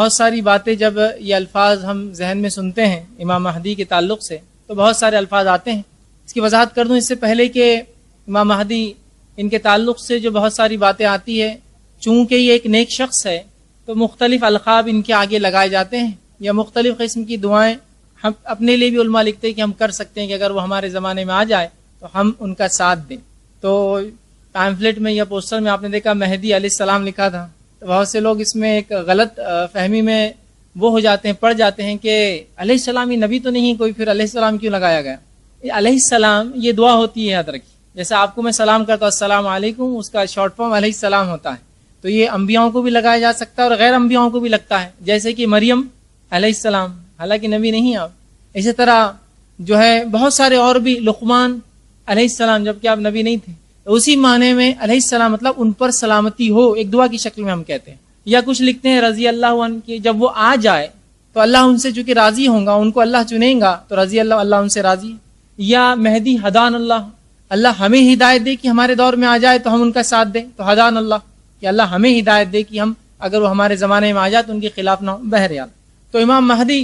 بہت ساری باتیں جب یہ الفاظ ہم ذہن میں سنتے ہیں امام مہدی کے تعلق سے تو بہت سارے الفاظ آتے ہیں. اس کی وضاحت کر دوں اس سے پہلے کہ امام مہدی ان کے تعلق سے جو بہت ساری باتیں آتی ہے، چونکہ یہ ایک نیک شخص ہے تو مختلف القاب ان کے آگے لگائے جاتے ہیں یا مختلف قسم کی دعائیں ہم اپنے لیے بھی علماء لکھتے ہیں کہ ہم کر سکتے ہیں کہ اگر وہ ہمارے زمانے میں آ جائے تو ہم ان کا ساتھ دیں. تو پامفلٹ میں یا پوسٹر میں آپ نے دیکھا مہدی علیہ السلام لکھا تھا. بہت سے لوگ اس میں ایک غلط فہمی میں وہ ہو جاتے ہیں، پڑ جاتے ہیں کہ علیہ السلام یہ نبی تو نہیں کوئی، پھر علیہ السلام کیوں لگایا گیا. علیہ السلام یہ دعا ہوتی ہے، یاد رکھیے. جیسے آپ کو میں سلام کرتا ہوں السلام علیکم، اس کا شارٹ فارم علیہ السلام ہوتا ہے. تو یہ انبیاؤں کو بھی لگایا جا سکتا ہے اور غیر انبیاؤں کو بھی لگتا ہے، جیسے کہ مریم علیہ السلام، حالانکہ نبی نہیں آپ. اسی طرح جو ہے بہت سارے اور بھی، لقمان علیہ السلام جبکہ آپ نبی نہیں تھے. تو اسی معنی میں علیہ السلام مطلب ان پر سلامتی ہو، ایک دعا کی شکل میں ہم کہتے ہیں. یا کچھ لکھتے ہیں رضی اللہ عنہ کی، جب وہ آ جائے تو اللہ ان سے چونکہ راضی ہوں گا، ان کو اللہ چنیں گا تو رضی اللہ ان سے راضی. یا مہدی ہدان اللہ ہمیں ہدایت دے کہ ہمارے دور میں آ جائے تو ہم ان کا ساتھ دیں، تو ہدان اللہ کہ اللہ ہمیں ہدایت دے کہ ہم اگر وہ ہمارے زمانے میں آ جائے تو ان کے خلاف نہ ہو. بہرحال تو امام مہدی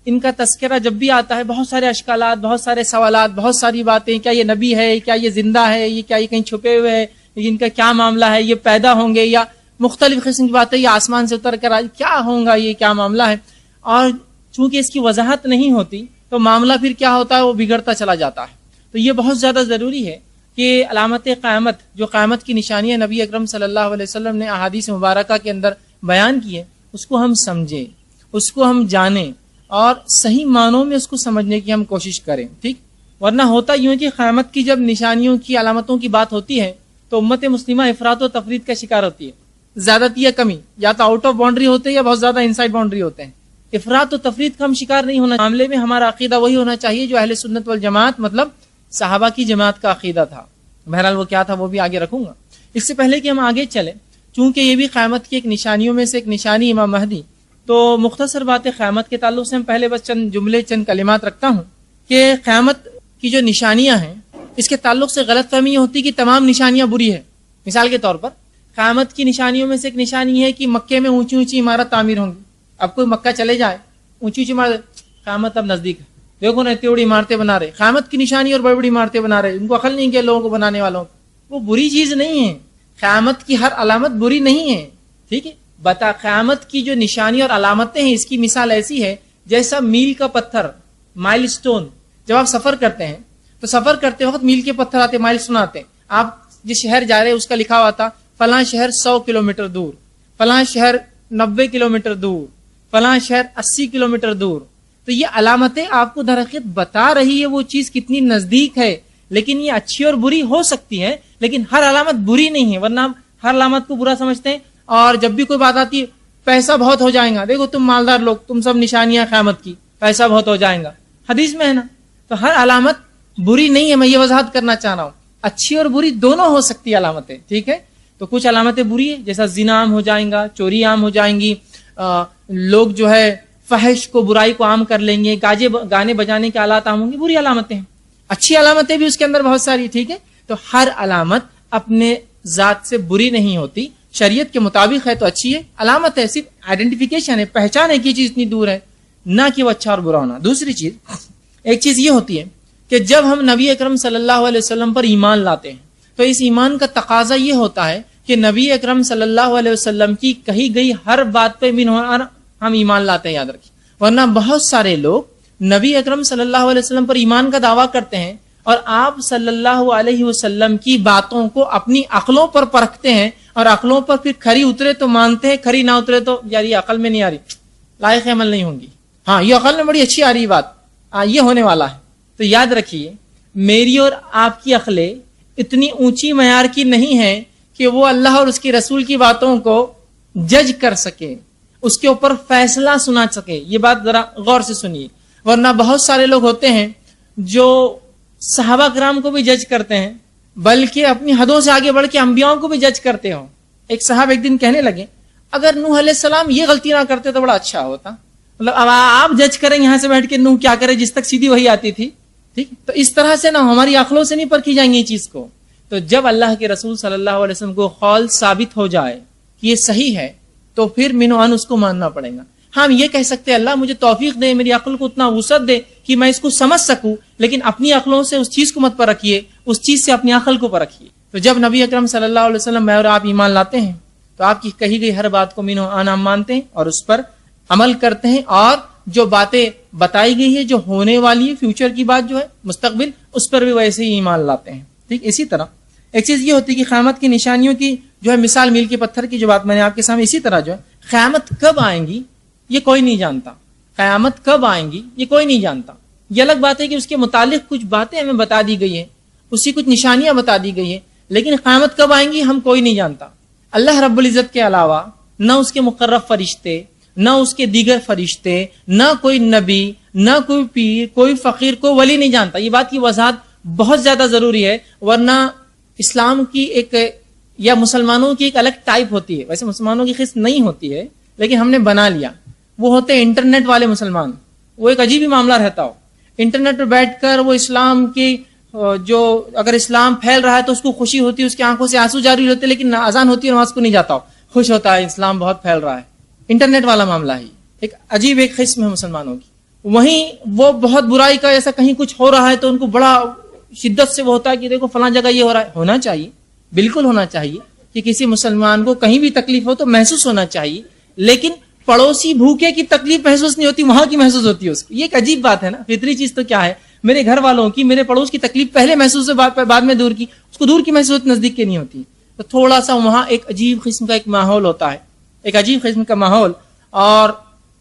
ان کا تذکرہ جب بھی آتا ہے بہت سارے اشکالات، بہت سارے سوالات، بہت ساری باتیں، کیا یہ نبی ہے، کیا یہ زندہ ہے، یہ کیا یہ کہیں چھپے ہوئے ہے، ان کا کیا معاملہ ہے، یہ پیدا ہوں گے یا مختلف قسم کی باتیں، یہ آسمان سے اتر کر آئے، کیا ہوگا، یہ کیا معاملہ ہے. اور چونکہ اس کی وضاحت نہیں ہوتی تو معاملہ پھر کیا ہوتا ہے، وہ بگڑتا چلا جاتا ہے. تو یہ بہت زیادہ ضروری ہے کہ علامت قیامت، جو قیامت کی نشانیاں نبی اکرم صلی اللہ علیہ وسلم نے احادیث مبارکہ کے اندر بیان کی ہے، اس کو ہم سمجھیں، اس کو ہم جانیں اور صحیح معنوں میں اس کو سمجھنے کی ہم کوشش کریں. ٹھیک، ورنہ ہوتا یوں ہے کہ قیامت کی جب نشانیوں کی علامتوں کی بات ہوتی ہے تو امت مسلمہ افراط و تفرید کا شکار ہوتی ہے. زیادتی یا کمی، یا تو آؤٹ آف باؤنڈری ہوتے ہیں یا بہت زیادہ انسائڈ باؤنڈری ہوتے ہیں. افراط و تفرید کا ہم شکار نہیں ہونا. معاملے میں ہمارا عقیدہ وہی ہونا چاہیے جو اہل سنت والجماعت مطلب صحابہ کی جماعت کا عقیدہ تھا. بہرحال وہ کیا تھا وہ بھی آگے رکھوں گا. اس سے پہلے کہ ہم آگے چلیں، چونکہ یہ بھی قیامت کی ایک نشانیوں میں سے ایک نشانی امام مہدی، تو مختصر باتیں قیامت کے تعلق سے ہم پہلے بس چند جملے چند کلمات رکھتا ہوں کہ قیامت کی جو نشانیاں ہیں اس کے تعلق سے غلط فہمی یہ ہوتی کہ تمام نشانیاں بری ہیں. مثال کے طور پر قیامت کی نشانیوں میں سے ایک نشانی ہے کہ مکے میں اونچی اونچی عمارت تعمیر ہوں گی. اب کوئی مکہ چلے جائے، اونچی اونچی عمارت، قیامت اب نزدیک ہے، دیکھو نا اتنی بڑی عمارتیں بنا رہے، قیامت کی نشانی اور بڑی بڑی عمارتیں بنا رہے. ان کو عقل نہیں کہ لوگوں کو بنانے والوں کو، وہ بری چیز نہیں ہے. قیامت کی ہر علامت بری نہیں ہے. ٹھیک ہے، بتا قیامت کی جو نشانی اور علامتیں ہیں اس کی مثال ایسی ہے جیسا میل کا پتھر، مائل سٹون. جب آپ سفر کرتے ہیں تو سفر کرتے وقت میل کے پتھر آتے، مائل سٹون آتے. آپ جس شہر جا رہے ہیں اس کا لکھا ہوا تھا فلاں شہر 100 کلومیٹر دور، فلاں شہر 90 کلومیٹر دور، فلاں شہر 80 کلومیٹر دور. تو یہ علامتیں آپ کو در حقیقت بتا رہی ہے وہ چیز کتنی نزدیک ہے. لیکن یہ اچھی اور بری ہو سکتی ہے، لیکن ہر علامت بری نہیں ہے. ورنہ ہر علامت کو برا سمجھتے ہیں. اور جب بھی کوئی بات آتی ہے پیسہ بہت ہو جائے گا، دیکھو تم مالدار لوگ، تم سب نشانیاں قیامت کی، پیسہ بہت ہو جائے گا، حدیث میں ہے نا. تو ہر علامت بری نہیں ہے، میں یہ وضاحت کرنا چاہ رہا ہوں. اچھی اور بری دونوں ہو سکتی علامتیں. ٹھیک ہے، تو کچھ علامتیں بری ہیں جیسا زنا عام ہو جائیں گا، چوری عام ہو جائیں گی، لوگ جو ہے فحش کو، برائی کو عام کر لیں گے، گانے بجانے کے آلات عام ہوں گے، بری علامتیں ہیں. اچھی علامتیں بھی اس کے اندر بہت ساری. ٹھیک ہے، تو ہر علامت اپنے ذات سے بری نہیں ہوتی، شریعت کے مطابق ہے تو اچھی ہے. علامت ہے، صرف آئیڈینٹیفیکیشن ہے، پہچان ہے کہ یہ چیز اتنی دور ہے، نہ کہ وہ اچھا اور برا ہونا. دوسری چیز، ایک چیز یہ ہوتی ہے کہ جب ہم نبی اکرم صلی اللہ علیہ وسلم پر ایمان لاتے ہیں تو اس ایمان کا تقاضا یہ ہوتا ہے کہ نبی اکرم صلی اللہ علیہ وسلم کی کہی گئی ہر بات پہ ہم ایمان لاتے ہیں، یاد رکھیں. ورنہ بہت سارے لوگ نبی اکرم صلی اللہ علیہ وسلم پر ایمان کا دعویٰ کرتے ہیں اور آپ صلی اللہ علیہ وسلم کی باتوں کو اپنی عقلوں پر پرکھتے ہیں اور عقلوں پر پھر کھری اترے تو مانتے ہیں، کھری نہ اترے تو یار یہ عقل میں نہیں آ رہی، لائق عمل نہیں ہوں گی. ہاں یہ عقل میں بڑی اچھی آ رہی بات، یہ ہونے والا ہے. تو یاد رکھیے میری اور آپ کی عقلیں اتنی اونچی معیار کی نہیں ہیں کہ وہ اللہ اور اس کے رسول کی باتوں کو جج کر سکے، اس کے اوپر فیصلہ سنا سکے. یہ بات ذرا غور سے سنیے. ورنہ بہت سارے لوگ ہوتے ہیں جو صحابہ کرام کو بھی جج کرتے ہیں، بلکہ اپنی حدوں سے آگے بڑھ کے انبیاءوں کو بھی جج کرتے ہوں. ایک صاحب ایک دن کہنے لگے اگر نوح علیہ السلام یہ غلطی نہ کرتے تو بڑا اچھا ہوتا. مطلب اب آپ جج کریں یہاں سے بیٹھ کے نوح کیا کرے جس تک سیدھی وہی آتی تھی. ٹھیک، تو اس طرح سے نہ ہماری عقلوں سے نہیں پرکھی جائیں گی یہ چیز کو. تو جب اللہ کے رسول صلی اللہ علیہ وسلم کو قول ثابت ہو جائے کہ یہ صحیح ہے تو پھر من و عن اس کو ماننا پڑے گا. ہم یہ کہہ سکتے ہیں اللہ مجھے توفیق دے, میری عقل کو اتنا وسعت دے کہ میں اس کو سمجھ سکوں, لیکن اپنی عقلوں سے اس چیز کو مت پر رکھیے, اس چیز سے اپنی عقل کو پر رکھیے. تو جب نبی اکرم صلی اللہ علیہ وسلم میں اور آپ ایمان لاتے ہیں تو آپ کی کہی گئی ہر بات کو من و آن مانتے ہیں اور اس پر عمل کرتے ہیں, اور جو باتیں بتائی گئی ہے جو ہونے والی ہے, فیوچر کی بات جو ہے مستقبل, اس پر بھی ویسے ہی ایمان لاتے ہیں. ٹھیک, اسی طرح ایک چیز یہ ہوتی ہے کہ قیامت کی نشانیوں کی جو ہے مثال میل کے پتھر کی جو بات میں نے آپ کے سامنے, اسی طرح جو ہے قیامت کب آئیں گی یہ کوئی نہیں جانتا. قیامت کب آئیں گی یہ کوئی نہیں جانتا. یہ الگ بات ہے کہ اس کے متعلق کچھ باتیں ہمیں بتا دی گئی ہیں, اسی کچھ نشانیاں بتا دی گئی ہیں, لیکن قیامت کب آئیں گی ہم کوئی نہیں جانتا. اللہ رب العزت کے علاوہ نہ اس کے مقرب فرشتے, نہ اس کے دیگر فرشتے, نہ کوئی نبی, نہ کوئی پیر, کوئی فقیر, کوئی ولی نہیں جانتا. یہ بات کی وضاحت بہت زیادہ ضروری ہے, ورنہ اسلام کی ایک یا مسلمانوں کی ایک الگ ٹائپ ہوتی ہے. ویسے مسلمانوں کی قسم نہیں ہوتی ہے, لیکن ہم نے بنا لیا. وہ ہوتے ہیں انٹرنیٹ والے مسلمان. وہ ایک عجیب ہی معاملہ رہتا ہو, انٹرنیٹ پہ بیٹھ کر وہ اسلام کی جو اگر اسلام پھیل رہا ہے تو اس کو خوشی ہوتی ہے, اس کی آنکھوں سے آنسو جاری ہوتے, لیکن اذان ہوتی ہے نماز کو نہیں جاتا ہو, خوش ہوتا ہے اسلام بہت پھیل رہا ہے. انٹرنیٹ والا معاملہ ہی ایک عجیب ایک قسم ہے مسلمانوں کی. وہیں وہ بہت برائی کا ایسا کہیں کچھ ہو رہا ہے تو ان کو بڑا شدت سے وہ ہوتا ہے کہ دیکھو فلاں جگہ یہ ہو رہا ہے. ہونا چاہیے, بالکل ہونا چاہیے کہ کسی مسلمان کو کہیں بھی تکلیف ہو تو محسوس ہونا چاہیے, لیکن پڑوسی بھوکے کی تکلیف محسوس نہیں ہوتی, وہاں کی محسوس ہوتی ہے اس کو. یہ ایک عجیب بات ہے نا. فطری چیز تو کیا ہے, میرے گھر والوں کی, میرے پڑوس کی تکلیف پہلے محسوس ہے, بعد میں دور کی, اس کو دور کی محسوس نزدیک کی نہیں ہوتی. تو تھوڑا سا وہاں ایک عجیب قسم کا ایک ماحول ہوتا ہے, ایک عجیب قسم کا ماحول, اور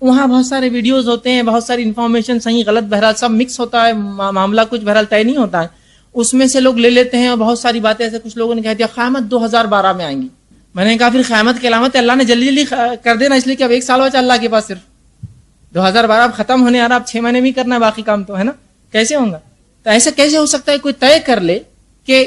وہاں بہت سارے ویڈیوز ہوتے ہیں, بہت ساری انفارمیشن صحیح غلط بہرحال سب مکس ہوتا ہے, معاملہ کچھ بہرحال طے نہیں ہوتا ہے. اس میں سے لوگ لے لیتے ہیں, اور بہت ساری باتیں ایسے کچھ لوگوں نے کہہ دیا قیامت 2012 میں آئیں گی. میں نے کہا پھر قیامت کی علامت اللہ نے جلدی جلدی کر دینا, اس لیے کہ اب 1 سال بچا اللہ کے پاس, صرف 2012 اب ختم ہونے آ رہا, اب 6 مہینے بھی کرنا ہے باقی کام تو ہے نا. کیسے ہوگا؟ تو ایسا کیسے ہو سکتا ہے کوئی طے کر لے کہ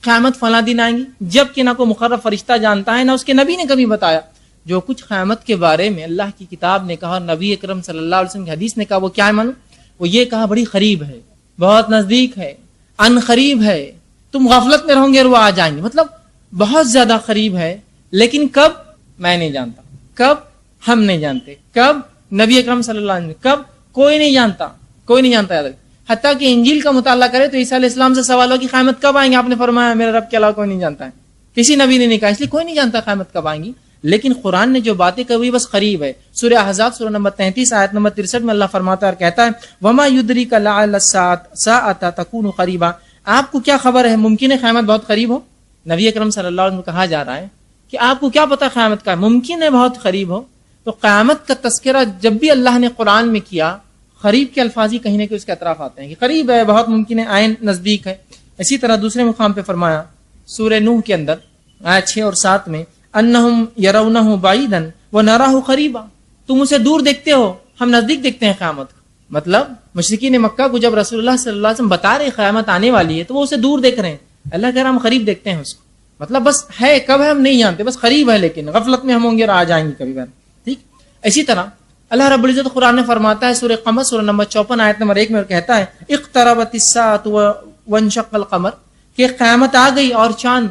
قیامت فلاں دن آئیں گی, جب کہ نہ کوئی مقرر فرشتہ جانتا ہے, نہ اس کے نبی نے کبھی بتایا. جو کچھ قیامت کے بارے میں اللہ کی کتاب نے کہا, نبی اکرم صلی اللہ علیہ وسلم کی حدیث نے کہا, وہ کیا ہے معلوم؟ وہ یہ کہا بڑی قریب ہے, بہت نزدیک ہے, ان قریب ہے, تم غفلت میں رہو گے اور وہ آ جائیں گے. مطلب بہت زیادہ قریب ہے, لیکن کب میں نہیں جانتا, کب ہم نہیں جانتے, کب نبی اکرم صلی اللہ علیہ وسلم, کب کوئی نہیں جانتا, کوئی نہیں جانتا. حتیٰ کہ انجیل کا مطالعہ کرے تو عیسیٰ علیہ السلام سے سوال ہو کہ قیامت کب آئیں گے, آپ نے فرمایا میرے رب کے علاوہ کوئی نہیں جانتا ہے. کسی نبی نے نہیں کہا, اس لیے کوئی نہیں جانتا قیامت کب آئیں گی. لیکن قرآن نے جو باتیں کہی بس قریب ہے. سورہ احزاب سورہ نمبر 33 آیت نمبر 63 میں اللہ فرماتا ہے اور کہتا ہے وما یدریک لعل الساعۃ تکون قریبا, آپ کو کیا خبر ہے ممکن ہے قیامت بہت قریب ہو. نبی اکرم صلی اللہ علیہ وسلم کو کہا جا رہا ہے کہ آپ کو کیا پتا قیامت کا, ممکن ہے بہت قریب ہو. تو قیامت کا تذکرہ جب بھی اللہ نے قرآن میں کیا, قریب کے الفاظ ہی کہیں نہ کہیں اس کے اطراف آتے ہیں کہ قریب ہے, بہت ممکن ہے, عین نزدیک ہے. اسی طرح دوسرے مقام پہ فرمایا سورہ نوح کے اندر آیت 6 اور 7 میں انہم یرونہ بعیدا ونراہ قریبا, تم اسے دور دیکھتے ہو, ہم نزدیک دیکھتے ہیں قیامت کو. مطلب مشرکین مکہ کو جب رسول اللہ صلی اللہ علیہ وسلم بتا رہے قیامت آنے والی ہے تو وہ اسے دور دیکھ رہے ہیں. اللہ کہہ رہا ہم قریب دیکھتے ہیں اس کو, مطلب بس ہے, کب ہے ہم نہیں جانتے, بس قریب ہے, لیکن غفلت میں ہم ہوں گے اور آ جائیں گے کبھی بار. ٹھیک. اسی طرح اللہ رب العزت قرآن نے فرماتا ہے سورہ قمر سورہ نمبر 54 آیت نمبر 1 میں کہتا ہے اقتربت الساعۃ وانشق القمر, کہ قیامت آ گئی اور چاند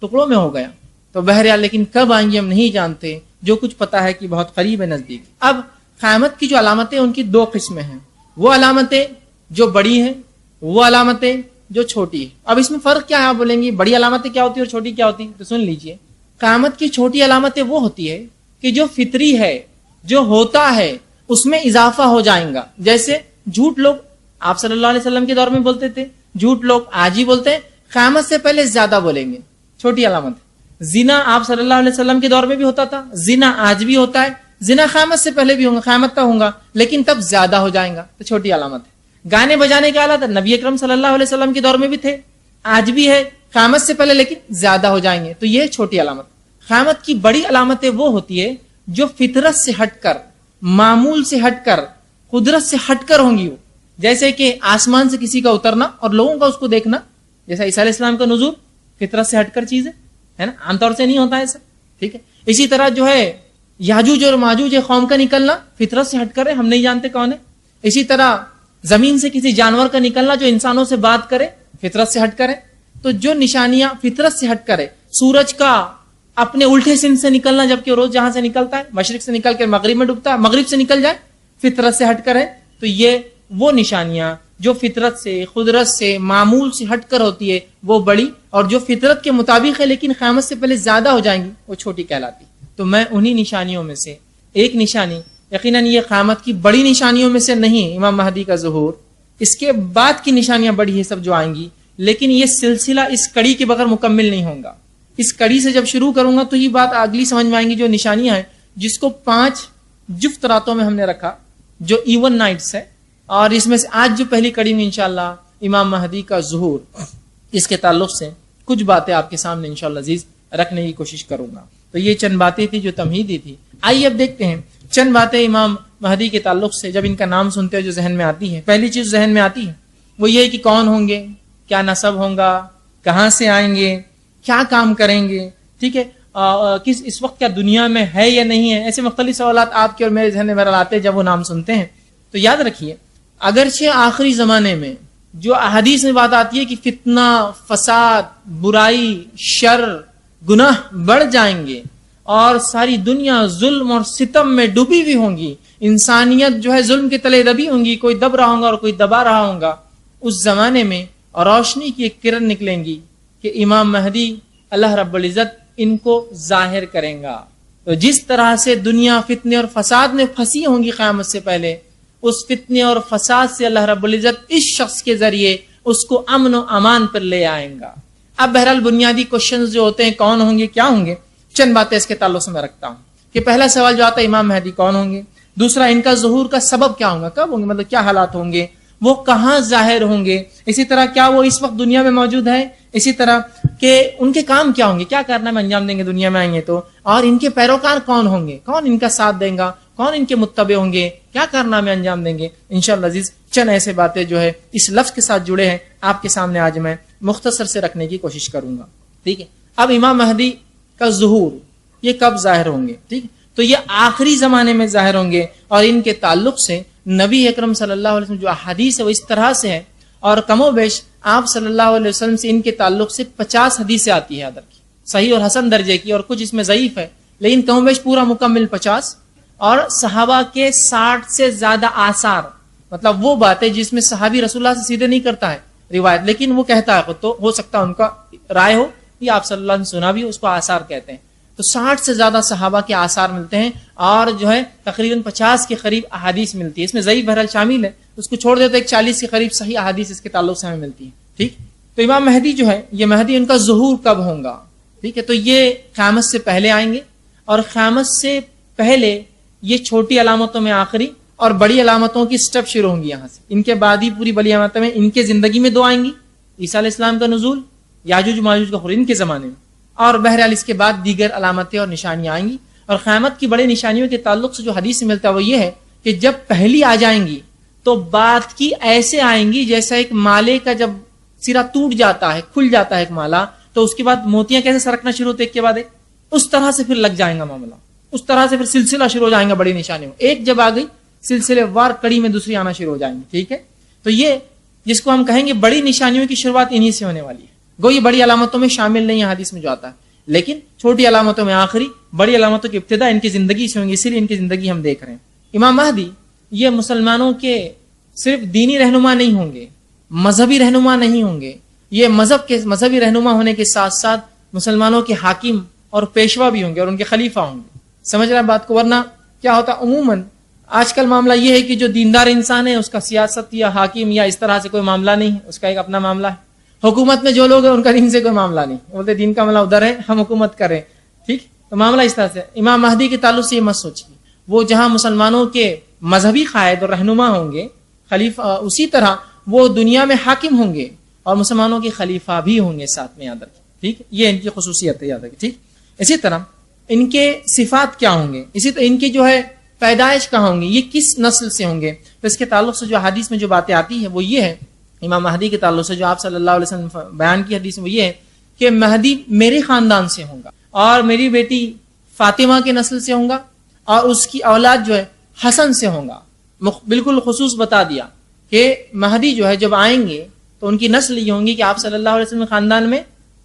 ٹکڑوں میں ہو گیا. تو بہرحال لیکن کب آئیں گے ہم نہیں جانتے, جو کچھ پتا ہے کہ بہت قریب ہے, نزدیک. اب قیامت کی جو علامتیں ان کی 2 قسمیں ہیں, وہ علامتیں جو بڑی ہیں, وہ علامتیں جو چھوٹی ہے. اب اس میں فرق کیا ہے, آپ بولیں گے بڑی علامتیں کیا ہوتی ہے اور چھوٹی کیا ہوتی ہے, تو سن لیجئے. قیامت کی چھوٹی علامتیں وہ ہوتی ہے کہ جو فطری ہے, جو ہوتا ہے اس میں اضافہ ہو جائیں گا. جیسے جھوٹ لوگ آپ صلی اللہ علیہ وسلم کے دور میں بولتے تھے, جھوٹ لوگ آج ہی بولتے ہیں, قیامت سے پہلے زیادہ بولیں گے, چھوٹی علامت. زنا آپ صلی اللہ علیہ وسلم کے دور میں بھی ہوتا تھا, زنا آج بھی ہوتا ہے, زنا قیامت سے پہلے بھی ہوگا, قیامت تک ہوگا, لیکن تب زیادہ ہو جائیں گا, تو چھوٹی علامت ہے. گانے بجانے کے آلات نبی اکرم صلی اللہ علیہ وسلم کے دور میں بھی تھے, آج بھی ہے, قیامت سے پہلے لیکن زیادہ ہو جائیں گے, تو یہ چھوٹی علامت. قیامت کی بڑی علامتیں وہ ہوتی ہے جو فطرت سے ہٹ کر, معمول سے ہٹ کر, قدرت سے ہٹ کر ہوں گی. وہ جیسے کہ آسمان سے کسی کا اترنا اور لوگوں کا اس کو دیکھنا, جیسا عیسیٰ علیہ السلام کا نزول فطرت سے ہٹ کر چیز ہے نا, عام طور سے نہیں ہوتا ایسا. ٹھیک ہے. اسی طرح جو ہے یاجوج اور ماجوج قوم کا نکلنا فطرت سے ہٹ کر ہے, ہم نہیں جانتے کون ہے. اسی طرح زمین سے کسی جانور کا نکلنا جو انسانوں سے بات کرے, فطرت سے ہٹ کرے. تو جو نشانیاں فطرت سے ہٹ کرے, سورج کا اپنے الٹے سمت سے نکلنا، جبکہ روز جہاں سے نکلتا ہے مشرق سے نکل کر مغرب میں ڈوبتا ہے، مغرب سے نکل جائے فطرت سے ہٹ کر ہے. تو یہ وہ نشانیاں جو فطرت سے، قدرت سے، معمول سے ہٹ کر ہوتی ہے وہ بڑی، اور جو فطرت کے مطابق ہے لیکن قیامت سے پہلے زیادہ ہو جائیں گی وہ چھوٹی کہلاتی. تو میں انہی نشانیوں میں سے ایک نشانی، یقیناً یہ قیامت کی بڑی نشانیوں میں سے نہیں امام مہدی کا ظہور، اس کے بعد کی نشانیاں بڑی ہے سب جو آئیں گی، لیکن یہ سلسلہ اس کڑی کے بغیر مکمل نہیں ہوگا. اس کڑی سے جب شروع کروں گا تو یہ بات اگلی سمجھ میں آئیں گی. جو نشانیاں ہیں جس کو 5 جفت راتوں میں ہم نے رکھا جو ایون نائٹس ہے، اور اس میں سے آج جو پہلی کڑی میں انشاءاللہ امام مہدی کا ظہور، اس کے تعلق سے کچھ باتیں آپ کے سامنے انشاءاللہ عزیز رکھنے کی کوشش کروں گا. تو یہ چند باتیں تھی جو تمہیدی تھی. آئیے اب دیکھتے ہیں چند باتیں امام مہدی کے تعلق سے جب ان کا نام سنتے ہیں جو ذہن میں آتی ہے. پہلی چیز ذہن میں آتی ہے وہ یہ ہے کہ کون ہوں گے، کیا نسب ہوگا، کہاں سے آئیں گے، کیا کام کریں گے، ٹھیک ہے، اس وقت کیا دنیا میں ہے یا نہیں ہے. ایسے مختلف سوالات آپ کے اور میرے ذہن میں آتے ہیں جب وہ نام سنتے ہیں. تو یاد رکھیے اگرچہ آخری زمانے میں جو احادیث میں بات آتی ہے کہ فتنہ، فساد، برائی، شر، گناہ بڑھ جائیں گے اور ساری دنیا ظلم اور ستم میں ڈوبی ہوئی ہوں گی، انسانیت جو ہے ظلم کے تلے دبی ہوں گی، کوئی دب رہا ہوگا اور کوئی دبا رہا ہوگا، اس زمانے میں روشنی کی ایک کرن نکلیں گی کہ امام مہدی اللہ رب العزت ان کو ظاہر کریں گا. تو جس طرح سے دنیا فتنے اور فساد میں پھنسی ہوں گی قیامت سے پہلے، اس فتنے اور فساد سے اللہ رب العزت اس شخص کے ذریعے اس کو امن و امان پر لے آئیں گا. اب بہرحال بنیادی کوشچنز جو ہوتے ہیں کون ہوں گے، کیا ہوں گے، چند باتیں اس کے تعلق سے میں رکھتا ہوں. کہ پہلا سوال جو آتا ہے امام مہدی کون ہوں گے، دوسرا ان کا ظہور کا سبب کیا ہوگا، کب ہوں گے، مطلب کیا حالات ہوں گے، وہ کہاں ظاہر ہوں گے، اسی طرح کیا وہ اس وقت دنیا میں موجود ہے، اسی طرح کہ ان کے کام کیا ہوں گے، کیا کرنا میں انجام دیں گے دنیا میں آئیں گے تو، اور ان کے پیروکار کون ہوں گے، کون ان کا ساتھ دیں گا، کون ان کے متبع ہوں گے، کیا کارنامے میں انجام دیں گے. انشاءاللہ عزیز چند ایسے باتیں جو ہے اس لفظ کے ساتھ جڑے ہیں آپ کے سامنے آج میں مختصر سے رکھنے کی کوشش کروں گا. ٹھیک ہے، اب امام مہدی کا ظہور یہ کب ظاہر ہوں گے، ٹھیک، تو یہ آخری زمانے میں ظاہر ہوں گے، اور ان کے تعلق سے نبی اکرم صلی اللہ علیہ وسلم جو احادیث ہے وہ اس طرح سے ہے، اور کم و بیش آپ صلی اللہ علیہ وسلم سے ان کے تعلق سے 50 حدیثیں آتی ہے ادر کی، صحیح اور حسن درجے کی، اور کچھ اس میں ضعیف ہے لیکن کم و بیش پورا مکمل 50، اور صحابہ کے 60 سے زیادہ آثار، مطلب وہ باتیں جس میں صحابی رسول اللہ سے سیدھے نہیں کرتا ہے روایت لیکن وہ کہتا ہے خود، تو ہو سکتا ہے ان کا رائے ہو یا آپ صلی اللہ علیہ وسلم سنا بھی، اس کو آثار کہتے ہیں. تو 60 سے زیادہ صحابہ کے آثار ملتے ہیں، اور جو ہے تقریباً 50 کے قریب احادیث ملتی ہے، اس میں ضعیف بہرحال شامل ہے، اس کو چھوڑ دیتے 40 کے قریب صحیح احادیث اس کے تعلق سے ہمیں ملتی ہے. ٹھیک، تو امام مہدی جو ہے یہ مہدی ان کا ظہور کب ہوگا، ٹھیک ہے، تو یہ قیامت سے پہلے آئیں گے، اور قیامت سے پہلے یہ چھوٹی علامتوں میں آخری اور بڑی علامتوں کی سٹیپ شروع ہوں گی یہاں سے. ان کے بعد ہی پوری بڑی علامتیں میں ان کے زندگی میں 2 آئیں گی، عیسیٰ علیہ السلام کا نزول، یاجوج ماجوج کا خروج ان کے زمانے میں، اور بہرحال اس کے بعد دیگر علامتیں اور نشانیاں آئیں گی. اور قیامت کی بڑی نشانیوں کے تعلق سے جو حدیث سے ملتا ہے وہ یہ ہے کہ جب پہلی آ جائیں گی تو بعد کی ایسے آئیں گی جیسا ایک مالے کا جب سرا ٹوٹ جاتا ہے، کھل جاتا ہے ایک مالا، تو اس کے بعد موتیاں کیسے سرکنا شروع ہوتے ایک کے بعد ایک، اس طرح سے پھر لگ جائیں گا معاملہ، اس طرح سے پھر سلسلہ شروع ہو جائیں گا بڑی نشانیوں، ایک جب آ گئی سلسلے وار کڑی میں دوسری آنا شروع ہو جائیں گی. ٹھیک ہے، تو یہ جس کو ہم کہیں گے بڑی نشانیوں کی شروعات انہی سے ہونے والی ہے. گو یہ بڑی علامتوں میں شامل نہیں ہے حدیث میں جو آتا ہے، لیکن چھوٹی علامتوں میں آخری، بڑی علامتوں کی ابتدا ان کی زندگی سے ہوں گی، اسی لیے ان کی زندگی ہم دیکھ رہے ہیں. امام مہدی یہ مسلمانوں کے صرف دینی رہنما نہیں ہوں گے، مذہبی رہنما نہیں ہوں گے، یہ مذہبی رہنما ہونے کے ساتھ ساتھ مسلمانوں کے حاکم اور پیشوا بھی ہوں گے اور ان کے خلیفہ ہوں گے. سمجھ رہے ہیں بات کو؟ ورنہ کیا ہوتا عموماً آج کل معاملہ یہ ہے کہ جو دیندار انسان ہے اس کا سیاست یا حاکم یا اس طرح سے کوئی معاملہ نہیں ہے، اس کا ایک اپنا معاملہ ہے. حکومت میں جو لوگ ہیں ان کا دین سے کوئی معاملہ نہیں، بولتے دین کا معاملہ ادھر ہے، ہم حکومت کریں. ٹھیک، تو معاملہ اس طرح سے. امام مہدی کے تعلق سے یہ مت سوچیے، وہ جہاں مسلمانوں کے مذہبی قائد اور رہنما ہوں گے، خلیفہ، اسی طرح وہ دنیا میں حاکم ہوں گے اور مسلمانوں کے خلیفہ بھی ہوں گے ساتھ میں، یاد رکھیں. ٹھیک، یہ ان کی خصوصیت ہے، یاد رکھیں. ٹھیک، اسی طرح ان کے صفات کیا ہوں گے، اسی طرح ان کی جو ہے پیدائش کہاں ہوں گے، یہ کس نسل سے ہوں گے. تو اس کے تعلق سے جو حدیث میں جو باتیں آتی ہے وہ یہ ہے، امام مہدی کے تعلق سے جو آپ صلی اللہ علیہ وسلم بیان کی حدیث میں وہ یہ ہے کہ مہدی میرے خاندان سے ہوں گا اور میری بیٹی فاطمہ کے نسل سے ہوں گا، اور اس کی اولاد جو ہے حسن سے ہوں گا. بالکل خصوص بتا دیا کہ مہدی جو ہے جب آئیں گے تو ان کی نسل یہ ہوں گی کہ آپ صلی اللہ علیہ وسلم خاندان میں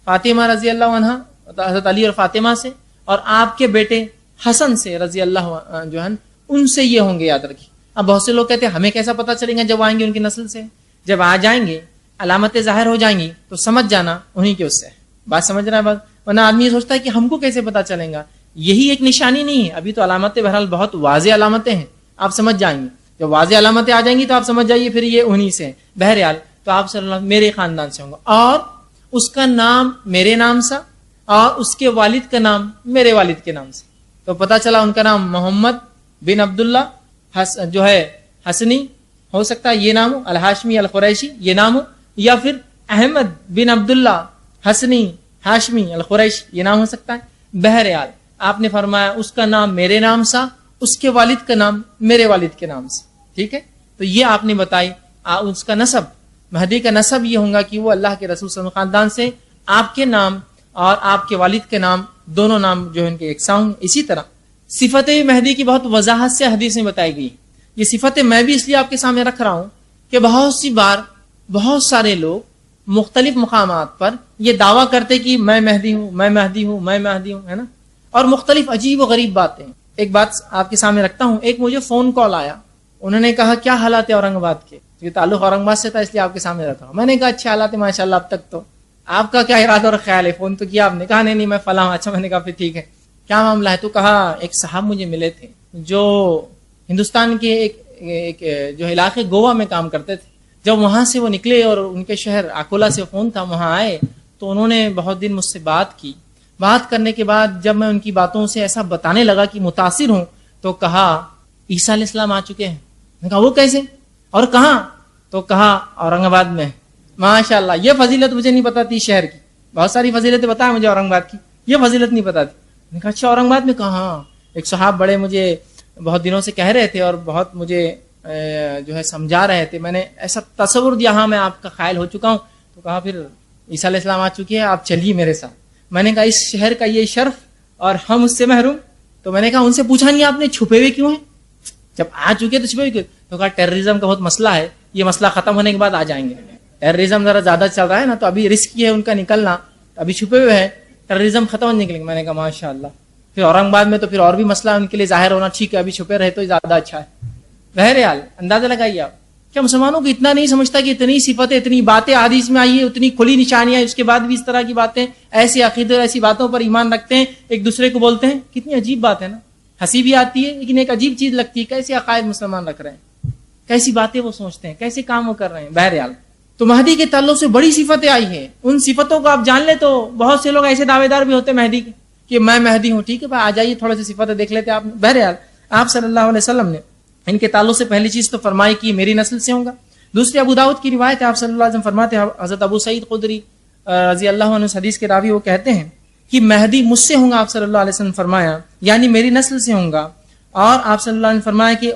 فاطمہ رضی اللہ عنہ حضرت علی اور فاطمہ سے، اور آپ کے بیٹے حسن سے رضی اللہ جو ہے ان سے یہ ہوں گے، یاد رکھیے۔ اب بہت سے لوگ کہتے ہیں ہمیں کیسا پتہ چلے گا، جب آئیں گے ان کی نسل سے، جب آ جائیں گے علامتیں ظاہر ہو جائیں گی تو سمجھ جانا انہی کے اس سے، بات سمجھ رہا ہے بات؟ ورنہ آدمی یہ سوچتا ہے کہ ہم کو کیسے پتہ چلیں گا، یہی ایک نشانی نہیں ہے، ابھی تو علامتیں بہرحال بہت واضح علامتیں ہیں، آپ سمجھ جائیں گے، جب واضح علامتیں آ جائیں گی تو آپ سمجھ جائیے پھر یہ انہی سے ہیں۔ بہرحال تو آپ صلی اللہ علیہ وسلم میرے خاندان سے ہوں گا، اور اس کا نام میرے نام سا، اور اس کے والد کا نام میرے والد کے نام سے، تو پتہ چلا ان کا نام محمد بن عبداللہ جو ہے حسنی ہو سکتا ہے، یہ نام ہو، الہاشمی القریشی یہ نام ہو، یا پھر احمد بن عبداللہ حسنی ہاشمی القریشی یہ نام ہو سکتا ہے۔ بہرحال آپ نے فرمایا اس کا نام میرے نام سا، اس کے والد کا نام میرے والد کے نام سے، ٹھیک ہے؟ تو یہ آپ نے بتائی اس کا نسب، مہدی کا نسب یہ ہوگا کہ وہ اللہ کے رسول صلی اللہ علیہ وسلم خاندان سے، آپ کے نام اور آپ کے والد کے نام دونوں نام جو ان کے یکساں ہوں۔ اسی طرح صفت مہدی کی بہت وضاحت سے حدیث میں بتائی گئی، یہ صفت میں بھی اس لیے آپ کے سامنے رکھ رہا ہوں کہ بہت سی بار بہت سارے لوگ مختلف مقامات پر یہ دعویٰ کرتے کہ میں مہدی ہوں، میں مہدی ہوں، میں مہدی ہوں، ہے نا، اور مختلف عجیب و غریب باتیں۔ ایک بات آپ کے سامنے رکھتا ہوں، ایک مجھے فون کال آیا، انہوں نے کہا کیا حالات ہے اورنگ آباد کے، یہ تعلق اورنگ آباد سے تھا اس لیے آپ کے سامنے رکھا ہوں۔ میں نے کہا اچھے حالات ہیں ماشاء اللہ، اب تک تو آپ کا کیا ارادہ اور خیال ہے؟ فون تو کیا آپ نے، کہا نہیں میں فلاں۔ اچھا میں نے کہا پھر ٹھیک ہے، کیا معاملہ ہے؟ تو کہا ایک صاحب مجھے ملے تھے جو ہندوستان کے ایک جو علاقے گوا میں کام کرتے تھے، جب وہاں سے وہ نکلے اور ان کے شہر اکولا سے فون تھا، وہاں آئے تو انہوں نے بہت دن مجھ سے بات کی، بات کرنے کے بعد جب میں ان کی باتوں سے ایسا بتانے لگا کہ متاثر ہوں تو کہا عیسیٰ علیہ السلام آ چکے ہیں۔ میں نے کہا وہ کیسے اور کہاں؟ تو کہا اورنگ آباد میں۔ ماشاء اللہ، یہ فضیلت مجھے نہیں پتا تھی شہر کی، بہت ساری فضیلتیں بتائیں مجھے اورنگ آباد کی، یہ فضیلت نہیں پتا تھی۔ میں نے کہا اچھا اورنگ آباد میں کہاں؟ ایک صاحب بڑے مجھے بہت دنوں سے کہہ رہے تھے اور بہت مجھے جو ہے سمجھا رہے تھے، میں نے ایسا تصور دیا ہاں میں آپ کا قائل ہو چکا ہوں۔ تو کہا پھر عیسیٰ علیہ السلام آ چکے ہیں، آپ چلیے میرے ساتھ۔ میں نے کہا اس شہر کا یہ شرف اور ہم اس سے محروم؟ تو میں نے کہا ان سے پوچھا نہیں آپ نے چھپے ہوئے کیوں ہیں؟ جب آ چکے تو چھپے ہوئے کیوں؟ تو کہا ٹیررزم کا بہت مسئلہ ہے، یہ مسئلہ ختم ہونے کے بعد آ جائیں گے، ٹیررزم ذرا زیادہ چل رہا ہے نا تو ابھی رسکی ہے ان کا نکلنا، ابھی چھپے ہوئے ہیں، ٹیررزم ختم ہونے نکلیں گے۔ میں نے کہا ماشاء اللہ، پھر اورنگ آباد میں تو پھر اور بھی مسئلہ ان کے لیے ظاہر ہونا ٹھیک ہے، ابھی چھپے رہے تو زیادہ اچھا ہے۔ بہرحال اندازہ لگائیے آپ، کیا مسلمانوں کو اتنا نہیں سمجھتا کہ اتنی صفتیں اتنی باتیں حدیث میں آئی ہے، اتنی کھلی نشانیاں، اس کے بعد بھی اس طرح کی باتیں، ایسی عقیدے ایسی باتوں پر ایمان رکھتے ہیں، ایک دوسرے کو بولتے ہیں، کتنی عجیب بات ہے نا، ہنسی بھی آتی ہے لیکن ایک عجیب چیز لگتی ہے، کیسے عقائد مسلمان رکھ رہے ہیں، کیسی باتیں وہ سوچتے ہیں، کیسے کام وہ کر رہے ہیں۔ بہرحال تو مہدی کے تعلق سے بڑی صفتیں آئی ہیں، ان صفتوں کو آپ جان لیں تو بہت سے لوگ ایسے دعوے دار بھی ہوتے ہیں مہدی کے کہ میں مہدی ہوں، ٹھیک ہے بھائی آ جائیے تھوڑا سی صفتیں دیکھ لیتے آپ نے۔ بہرحال آپ صلی اللہ علیہ وسلم نے ان کے تعلق سے پہلی چیز تو فرمائی کہ میری نسل سے ہوں گا۔ دوسری ابو داؤد کی روایت ہے، آپ صلی اللہ علیہ وسلم فرماتے ہیں، حضرت ابو سعید خدری رضی اللہ عنہ حدیث کے راوی وہ کہتے ہیں کہ مہدی مجھ سے ہوں گا، آپ صلی اللہ علیہ وسلم فرمایا یعنی میری نسل سے ہوں گا، اور آپ صلی اللہ علیہ وسلم فرمایا کہ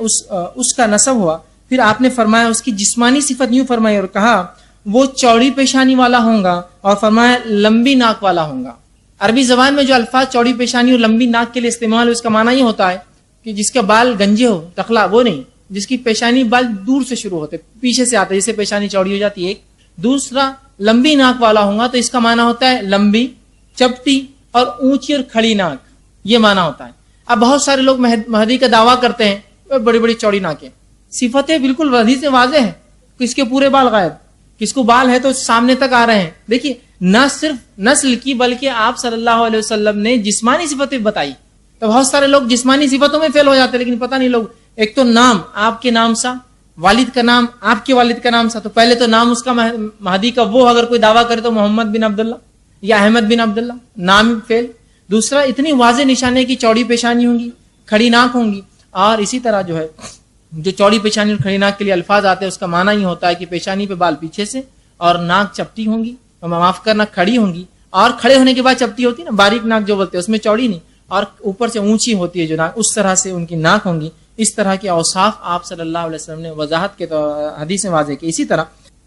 اس کا نسب ہوا۔ پھر آپ نے فرمایا اس کی جسمانی صفت یوں فرمائی اور کہا وہ چوڑی پیشانی والا ہوں گا، اور فرمایا لمبی ناک والا ہوں گا۔ عربی زبان میں جو الفاظ چوڑی پیشانی اور لمبی ناک کے لیے استعمال ہو، اس کا معنی یہ ہوتا ہے کہ جس کا بال گنجے ہو، ٹکلا، وہ نہیں، جس کی پیشانی بال دور سے شروع ہوتے، پیچھے سے آتے، جسے پیشانی چوڑی ہو جاتی ہے ایک۔ دوسرا لمبی ناک والا ہوں گا، تو اس کا معنی ہوتا ہے لمبی، چپٹی اور اونچی اور کھڑی ناک، یہ معنی ہوتا ہے۔ اب بہت سارے لوگ مہدی کا دعویٰ کرتے ہیں بڑی بڑی چوڑی ناکیں، صفتیں بالکل حدیث سے واضح ہیں، کس کے پورے بال غائب، کس کو بال ہے تو سامنے تک آ رہے ہیں۔ دیکھیے نہ صرف نسل کی بلکہ آپ صلی اللہ علیہ وسلم نے جسمانی صفتیں بتائی، تو بہت سارے لوگ جسمانی صفتوں میں فیل ہو جاتے ہیں، لیکن پتہ نہیں لوگ، ایک تو نام آپ کے نام سا، والد کا نام آپ کے والد کا نام سا، تو پہلے تو نام اس کا مہدی کا، وہ اگر کوئی دعویٰ کرے تو محمد بن عبداللہ یا احمد بن عبداللہ، نام فیل۔ دوسرا اتنی واضح نشانی کی چوڑی پیشانی ہوں گی، کھڑی ناک ہوں گی، اور اسی طرح جو ہے جو چوڑی پیشانی اور کھڑی ناک کے لیے الفاظ آتے ہیں اس کا معنی یہ ہوتا ہے کہ پیشانی پہ بال پیچھے سے، اور ناک چپٹی ہوں گی، معاف کرنا کھڑی ہوں گی، اور کھڑے ہونے کے بعد چپٹی ہوتی ہے نا، باریک ناک جو بولتے ہیں، اس میں چوڑی نہیں، اور اوپر سے اونچی ہوتی ہے جو ناک، اس طرح سے ان کی ناک ہوں گی۔ اس طرح کے اوصاف آپ صلی اللہ علیہ وسلم نے وضاحت کے حدیث میں واضح کی۔ اسی طرح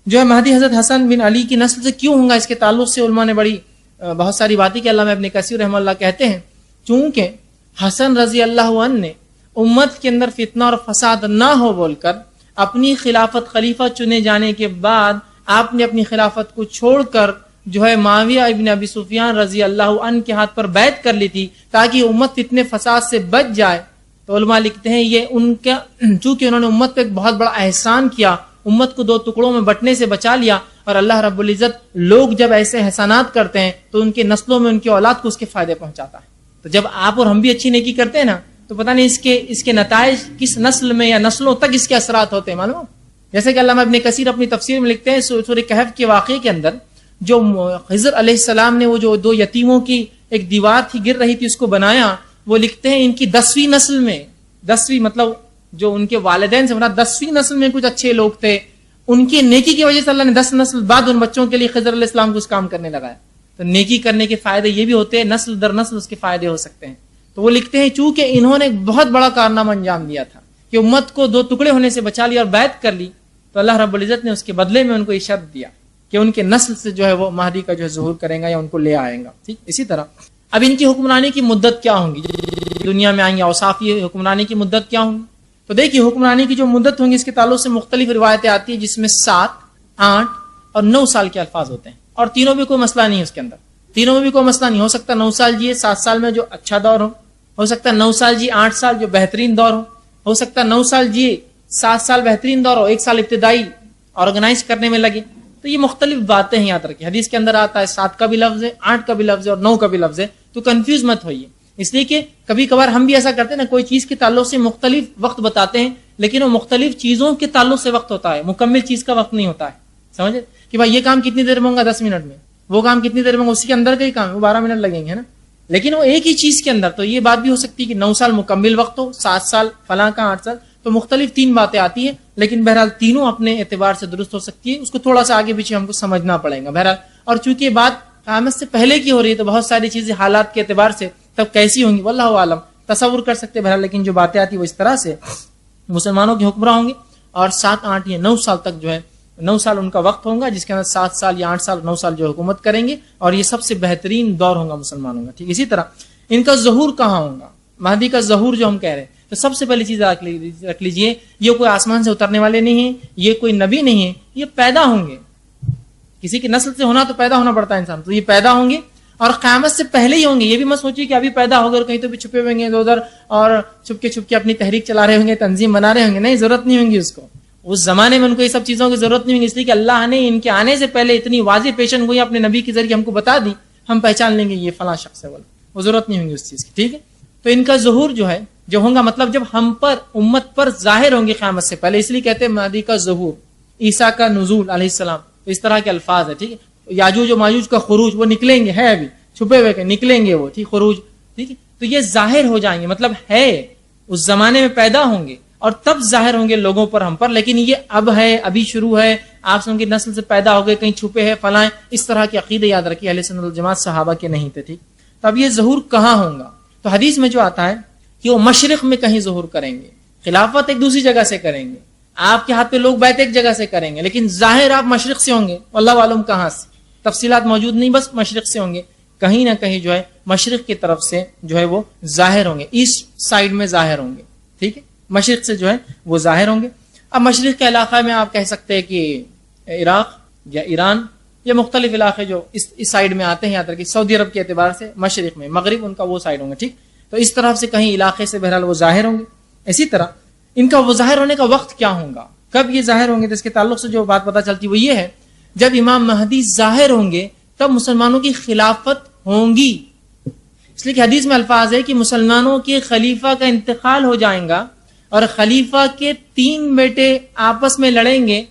جو ہے مہدی حضرت حسن بن علی کی نسل سے کیوں ہوں گا، اس کے تعلق سے علماء نے بڑی بہت ساری باتیں کہ علامہ ابن کثیر رحمہ اللہ کہتے ہیں چونکہ حسن رضی اللہ عنہ نے امت کے اندر فتنہ اور فساد نہ ہو بول کر اپنی خلافت خلیفہ چنے جانے کے بعد آپ نے اپنی خلافت کو چھوڑ کر جو ہے معاویہ ابن ابی سفیان رضی اللہ عنہ کے ہاتھ پر بیعت کر لی تھی تاکہ امت فتنے فساد سے بچ جائے. تو علماء لکھتے ہیں یہ ان کا چونکہ انہوں نے امت پہ ایک بہت بڑا احسان کیا, امت کو دو ٹکڑوں میں بٹنے سے بچا لیا, اور اللہ رب العزت لوگ جب ایسے احسانات کرتے ہیں تو ان کے نسلوں میں ان کی اولاد کو اس کے فائدے پہنچاتا ہے. تو جب آپ اور ہم بھی اچھی نیکی کرتے ہیں نا تو پتہ نہیں اس کے نتائج کس نسل میں یا نسلوں تک اس کے اثرات ہوتے ہیں معلوم. جیسے کہ علامہ ابن کثیر اپنی تفسیر میں لکھتے ہیں سورہ کہف کے واقعے کے اندر جو خضر علیہ السلام نے وہ جو دو یتیموں کی ایک دیوار تھی گر رہی تھی اس کو بنایا, وہ لکھتے ہیں ان کی 10ویں نسل میں, 10ویں مطلب جو ان کے والدین سے مراد 10ویں نسل میں کچھ اچھے لوگ تھے, ان کی نیکی کی وجہ سے اللہ نے 10 نسل بعد ان بچوں کے لیے خضر علیہ السلام کو اس کام کرنے لگایا. تو نیکی کرنے کے فائدے یہ بھی ہوتے ہیں, نسل در نسل اس کے فائدے ہو سکتے ہیں. تو وہ لکھتے ہیں چونکہ انہوں نے ایک بہت بڑا کارنامہ انجام دیا تھا کہ امت کو دو ٹکڑے ہونے سے بچا لیا اور بیعت کر لی, تو اللہ رب العزت نے اس کے بدلے میں ان کو یہ شرط دیا کہ ان کے نسل سے جو ہے وہ مہدی کا جو ہے ظہور کرے گا یا ان کو لے آئے گا. ٹھیک, اسی طرح اب ان کی حکمرانی کی مدت کیا ہوں گی, دنیا میں آئیں گے, اوصاف یہ حکمرانی کی مدت کیا ہوں گی. تو دیکھیے حکمرانی کی جو مدت ہوں گی اس کے تعلق سے مختلف روایتیں آتی ہیں جس میں 7, 8 اور 9 سال کے الفاظ ہوتے ہیں, اور تینوں میں کوئی مسئلہ نہیں ہے اس کے اندر, تینوں میں بھی کوئی مسئلہ نہیں. ہو سکتا 9 سال جیے 7 سال میں جو اچھا دور ہو سکتا ہے 9 سال جی 8 سال جو بہترین دور ہو سکتا ہے 9 سال جیے 7 سال بہترین دور ہو, 1 سال ابتدائی آرگنائز کرنے میں لگے. تو یہ مختلف باتیں ہیں, یاد رکھیں حدیث کے اندر آتا ہے 7 کا بھی لفظ ہے, 8 کا بھی لفظ ہے اور 9 کا بھی لفظ ہے, تو کنفیوز مت ہوئیے. اس لیے کہ کبھی کبھار ہم بھی ایسا کرتے ہیں نا, کوئی چیز کے تعلق سے مختلف وقت بتاتے ہیں لیکن وہ مختلف چیزوں کے تعلق سے وقت ہوتا ہے, مکمل چیز کا وقت نہیں ہوتا ہے. سمجھے کہ بھائی یہ کام کتنی دیر میں ہوگا 10 منٹ میں, وہ کام کتنی دیر میں, اسی کے اندر کا ہی کام ہے, وہ 12 منٹ لگیں گے نا, لیکن وہ ایک ہی چیز کے اندر. تو یہ بات بھی ہو سکتی ہے کہ 9 سال مکمل وقت ہو, 7 سال فلاں کا 8 سال, تو مختلف 3 باتیں آتی ہیں, لیکن بہرحال تینوں اپنے اعتبار سے درست ہو سکتی ہے. اس کو تھوڑا سا آگے پیچھے ہم کو سمجھنا پڑے گا بہرحال. اور چونکہ یہ بات قیامت سے پہلے کی ہو رہی ہے تو بہت ساری چیزیں حالات کے اعتبار سے تب کیسی ہوں گی واللہ عالم, تصور کر سکتے بہرحال. لیکن جو باتیں آتی ہیں وہ اس طرح سے مسلمانوں کے حکمراں ہوں گے, اور 7, 8 یا 9 سال تک جو ہے 9 سال ان کا وقت ہوگا, جس کے اندر 7 سال یا 8 سال 9 سال جو حکومت کریں گے, اور یہ سب سے بہترین دور ہوگا مسلمانوں کا. ٹھیک, اسی طرح ان کا ظہور کہاں ہوگا, مہدی کا ظہور جو ہم کہہ رہے ہیں, تو سب سے پہلی چیز رکھ لیجئے, یہ کوئی آسمان سے اترنے والے نہیں ہیں, یہ کوئی نبی نہیں ہے, یہ پیدا ہوں گے. کسی کی نسل سے ہونا تو پیدا ہونا پڑتا ہے انسان, تو یہ پیدا ہوں گے اور قیامت سے پہلے ہی ہوں گے. یہ بھی مت سوچیے کہ ابھی پیدا ہو گئے اور کہیں تو بھی چھپے ہوئے ہیں ادھر اور چھپ کے اپنی تحریک چلا رہے ہوں گے, تنظیم بنا رہے ہوں گے. نہیں, ضرورت نہیں ہوگی اس کو. اس زمانے میں ان کو یہ سب چیزوں کی ضرورت نہیں ہوگی, اس لیے کہ اللہ نے ان کے آنے سے پہلے اتنی واضح پیشن گوئی اپنے نبی کے ذریعے ہم کو بتا دی, ہم پہچان لیں گے یہ فلاں شخص ہے, وہ ضرورت نہیں ہوگی اس چیز کی. ٹھیک ہے, تو ان کا ظہور جو ہے جو ہوگا مطلب جب ہم پر امت پر ظاہر ہوں گے قیامت سے پہلے, اس لیے کہتے ہیں مہدی کا ظہور, عیسیٰ کا نزول علیہ السلام, تو اس طرح کے الفاظ ہے. ٹھیک ہے, یاجوج و ماجوج کا خروج, وہ نکلیں گے, ہے ابھی چھپے ہوئے نکلیں گے وہ, ٹھیک, خروج. ٹھیک ہے, تو یہ ظاہر ہو جائیں گے, مطلب ہے اس زمانے میں پیدا ہوں گے اور تب ظاہر ہوں گے لوگوں پر, ہم پر. لیکن یہ اب ہے, ابھی شروع ہے, آپ سن کی نسل سے پیدا ہو گئے, کہیں چھپے ہیں فلائیں, اس طرح کے عقیدے یاد رکھیے اہل سنت والجماعت صحابہ کے نہیں تھے. ٹھیک, تو اب یہ ظہور کہاں ہوگا, تو حدیث میں جو آتا ہے کہ وہ مشرق میں کہیں ظہور کریں گے, خلافت ایک دوسری جگہ سے کریں گے, آپ کے ہاتھ پہ لوگ بیعت ایک جگہ سے کریں گے, لیکن ظاہر آپ مشرق سے ہوں گے, اللہ عالم کہاں سے, تفصیلات موجود نہیں, بس مشرق سے ہوں گے, کہیں نہ کہیں جو ہے مشرق کی طرف سے جو ہے وہ ظاہر ہوں گے, ایسٹ سائڈ میں ظاہر ہوں گے. ٹھیک ہے, مشرق سے جو ہے وہ ظاہر ہوں گے. اب مشرق کے علاقہ میں آپ کہہ سکتے ہیں کہ عراق یا ایران یا مختلف علاقے جو اس سائڈ میں آتے ہیں, یاد رکھیے سعودی عرب کے اعتبار سے مشرق میں, مغرب ان کا وہ سائڈ ہوں گے. ٹھیک, تو اس طرف سے کہیں علاقے سے بہرحال وہ ظاہر ہوں گے. اسی طرح ان کا وہ ظاہر ہونے کا وقت کیا ہوگا, کب یہ ظاہر ہوں گے, تو اس کے تعلق سے جو بات پتہ چلتی وہ یہ ہے, جب امام مہدی ظاہر ہوں گے تب مسلمانوں کی خلافت ہوں گی. اس لیے کہ حدیث میں الفاظ ہے کہ مسلمانوں کے خلیفہ کا انتقال ہو جائے گا اور خلیفہ کے 3 بیٹے آپس میں لڑیں گے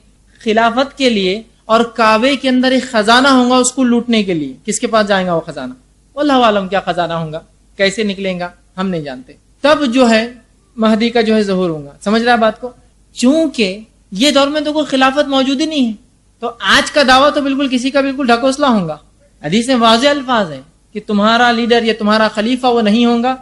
خلافت کے لیے, اور کعبے کے اندر ایک خزانہ ہوگا اس کو لوٹنے کے لیے. کس کے پاس جائے گا وہ خزانہ, اللہ عالم کیا خزانہ ہوگا, کیسے نکلیں گا ہم نہیں جانتے. تب جو ہے مہدی کا جو ہے ظہور ہوگا. سمجھ رہا ہے بات کو, چونکہ یہ دور میں تو کوئی خلافت موجود ہی نہیں ہے, تو آج کا دعویٰ تو بالکل کسی کا بالکل ڈھکوسلا ہوگا. حدیث میں واضح الفاظ ہیں کہ تمہارا لیڈر یا تمہارا خلیفہ وہ نہیں ہوگا,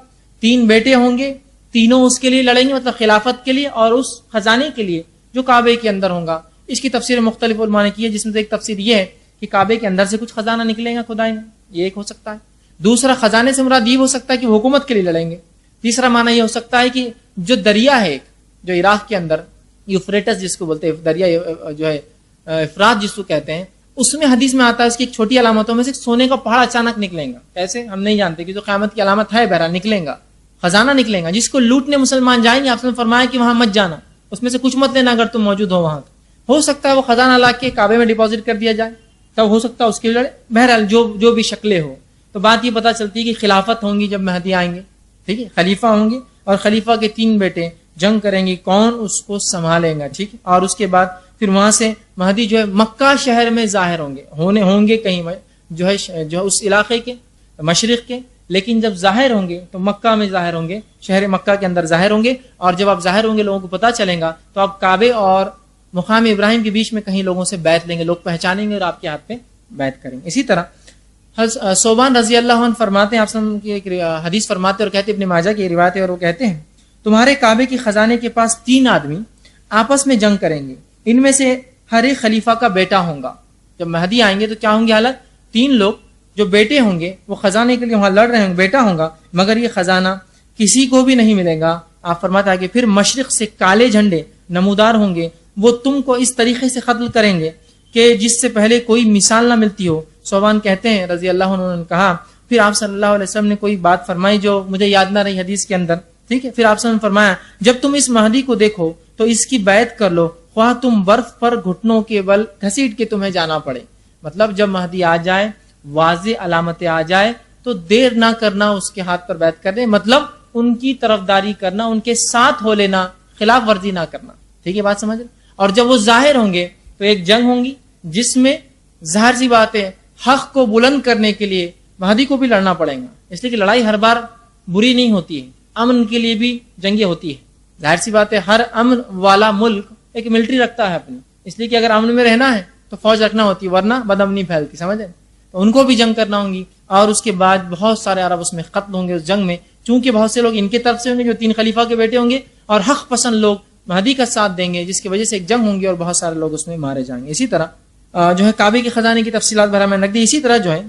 3 بیٹے ہوں گے, تینوں اس کے لیے لڑیں گے, مطلب خلافت کے لیے اور اس خزانے کے لیے جو کعبے کے اندر ہوگا. اس کی تفسیر مختلف علماء نے کی ہے, جس میں سے ایک تفسیر یہ ہے کہ کعبے کے اندر سے کچھ خزانہ نکلے گا کھدائی میں, یہ ایک ہو سکتا ہے. دوسرا, خزانے سے مراد یہ ہو سکتا ہے کہ وہ حکومت کے لیے لڑیں گے. تیسرا معنی یہ ہو سکتا ہے کہ جو دریا ہے ایک جو عراق کے اندر یوفریٹس جس کو بولتے ہیں, دریا جو ہے افرات جس کو کہتے ہیں, اس میں حدیث میں آتا ہے اس کی ایک چھوٹی علامتوں میں سے سونے کا پہاڑ اچانک نکلے گا. کیسے ہم نہیں جانتے کہ جو قیامت کی علامت ہے بہرحال نکلے گا, خزانہ نکلے گا جس کو لوٹنے مسلمان جائیں گے. آپ نے فرمایا کہ وہاں مت جانا, اس میں سے کچھ مت لینا اگر تم موجود ہو وہاں. ہو سکتا ہے وہ خزانہ لا کے کعبے میں ڈپازٹ کر دیا جائے, تب ہو سکتا ہے اس کے لیے. بہرحال جو بھی شکلیں ہو, تو بات یہ پتہ چلتی ہے کہ خلافت ہوں گی جب مہدی آئیں گے, ٹھیک ہے, خلیفہ ہوں گے اور خلیفہ کے 3 بیٹے جنگ کریں گے, کون اس کو سنبھالیں گا, ٹھیک ہے. اور اس کے بعد پھر وہاں سے مہدی جو ہے مکہ شہر میں ظاہر ہوں گے کہیں جو ہے اس علاقے کے مشرق کے, لیکن جب ظاہر ہوں گے تو مکہ میں ظاہر ہوں گے, شہر مکہ کے اندر ظاہر ہوں گے. اور جب آپ ظاہر ہوں گے لوگوں کو پتہ چلے گا تو آپ کعبے اور مقام ابراہیم کے بیچ میں کہیں لوگوں سے بیعت لیں گے, لوگ پہچانیں گے اور آپ کے ہاتھ پہ بیعت کریں گے. اسی طرح صوبان رضی اللہ عنہ فرماتے ہیں, آپ کی ایک حدیث فرماتے اور کہتے, ابن ماجہ کی روایت ہے, اور وہ کہتے ہیں تمہارے کعبے کے خزانے کے پاس 3 آدمی آپس میں جنگ کریں گے, ان میں سے ہر ایک خلیفہ کا بیٹا ہوگا. جب مہدی آئیں گے تو کیا ہوں گے حالت, 3 لوگ جو بیٹے ہوں گے وہ خزانے کے لیے وہاں لڑ رہے ہوں گے, بیٹا ہوگا, مگر یہ خزانہ کسی کو بھی نہیں ملے گا. آپ فرماتا ہے کہ پھر مشرق سے کالے جھنڈے نمودار ہوں گے, وہ تم کو اس طریقے سے قتل کریں گے کہ جس سے پہلے کوئی مثال نہ ملتی ہو. صوبان کہتے ہیں رضی اللہ عنہ نے کہا, پھر آپ صلی اللہ علیہ وسلم نے کوئی بات فرمائی جو مجھے یاد نہ رہی حدیث کے اندر, ٹھیک ہے. پھر آپ صلی اللہ علیہ وسلم نے فرمایا جب تم اس مہدی کو دیکھو تو اس کی بیعت کر لو, خواہ تم برف پر گھٹنوں کے بل گھسیٹ کے تمہیں جانا پڑے. مطلب جب مہدی آ جائے, واضح علامتیں آ جائے, تو دیر نہ کرنا اس کے ہاتھ پر بیعت کرنے, مطلب ان کی طرفداری کرنا, ان کے ساتھ ہو لینا, خلاف ورزی نہ کرنا, ٹھیک ہے, بات سمجھ رہے. اور جب وہ ظاہر ہوں گے تو ایک جنگ ہوں گی جس میں ظاہر سی بات ہے حق کو بلند کرنے کے لیے مہدی کو بھی لڑنا پڑے گا, اس لیے کہ لڑائی ہر بار بری نہیں ہوتی ہے, امن کے لیے بھی جنگیں ہوتی ہے. ظاہر سی بات ہے ہر امن والا ملک ایک ملٹری رکھتا ہے اپنی, اس لیے کہ اگر امن میں رہنا ہے تو فوج رکھنا ہوتی ہے, ورنہ بدامنی پھیلتی, سمجھے. تو ان کو بھی جنگ کرنا ہوں گی, اور اس کے بعد بہت سارے عرب اس میں قتل ہوں گے اس جنگ میں, چونکہ بہت سے لوگ ان کے طرف سے ہوں گے جو 3 خلیفہ کے بیٹے ہوں گے, اور حق پسند لوگ مہدی کا ساتھ دیں گے, جس کی وجہ سے ایک جنگ ہوں گی اور بہت سارے لوگ اس میں مارے جائیں گے. اسی طرح جو ہے کعبے کے خزانے کی تفصیلات بھرا میں رکھ دی. اسی طرح جو ہے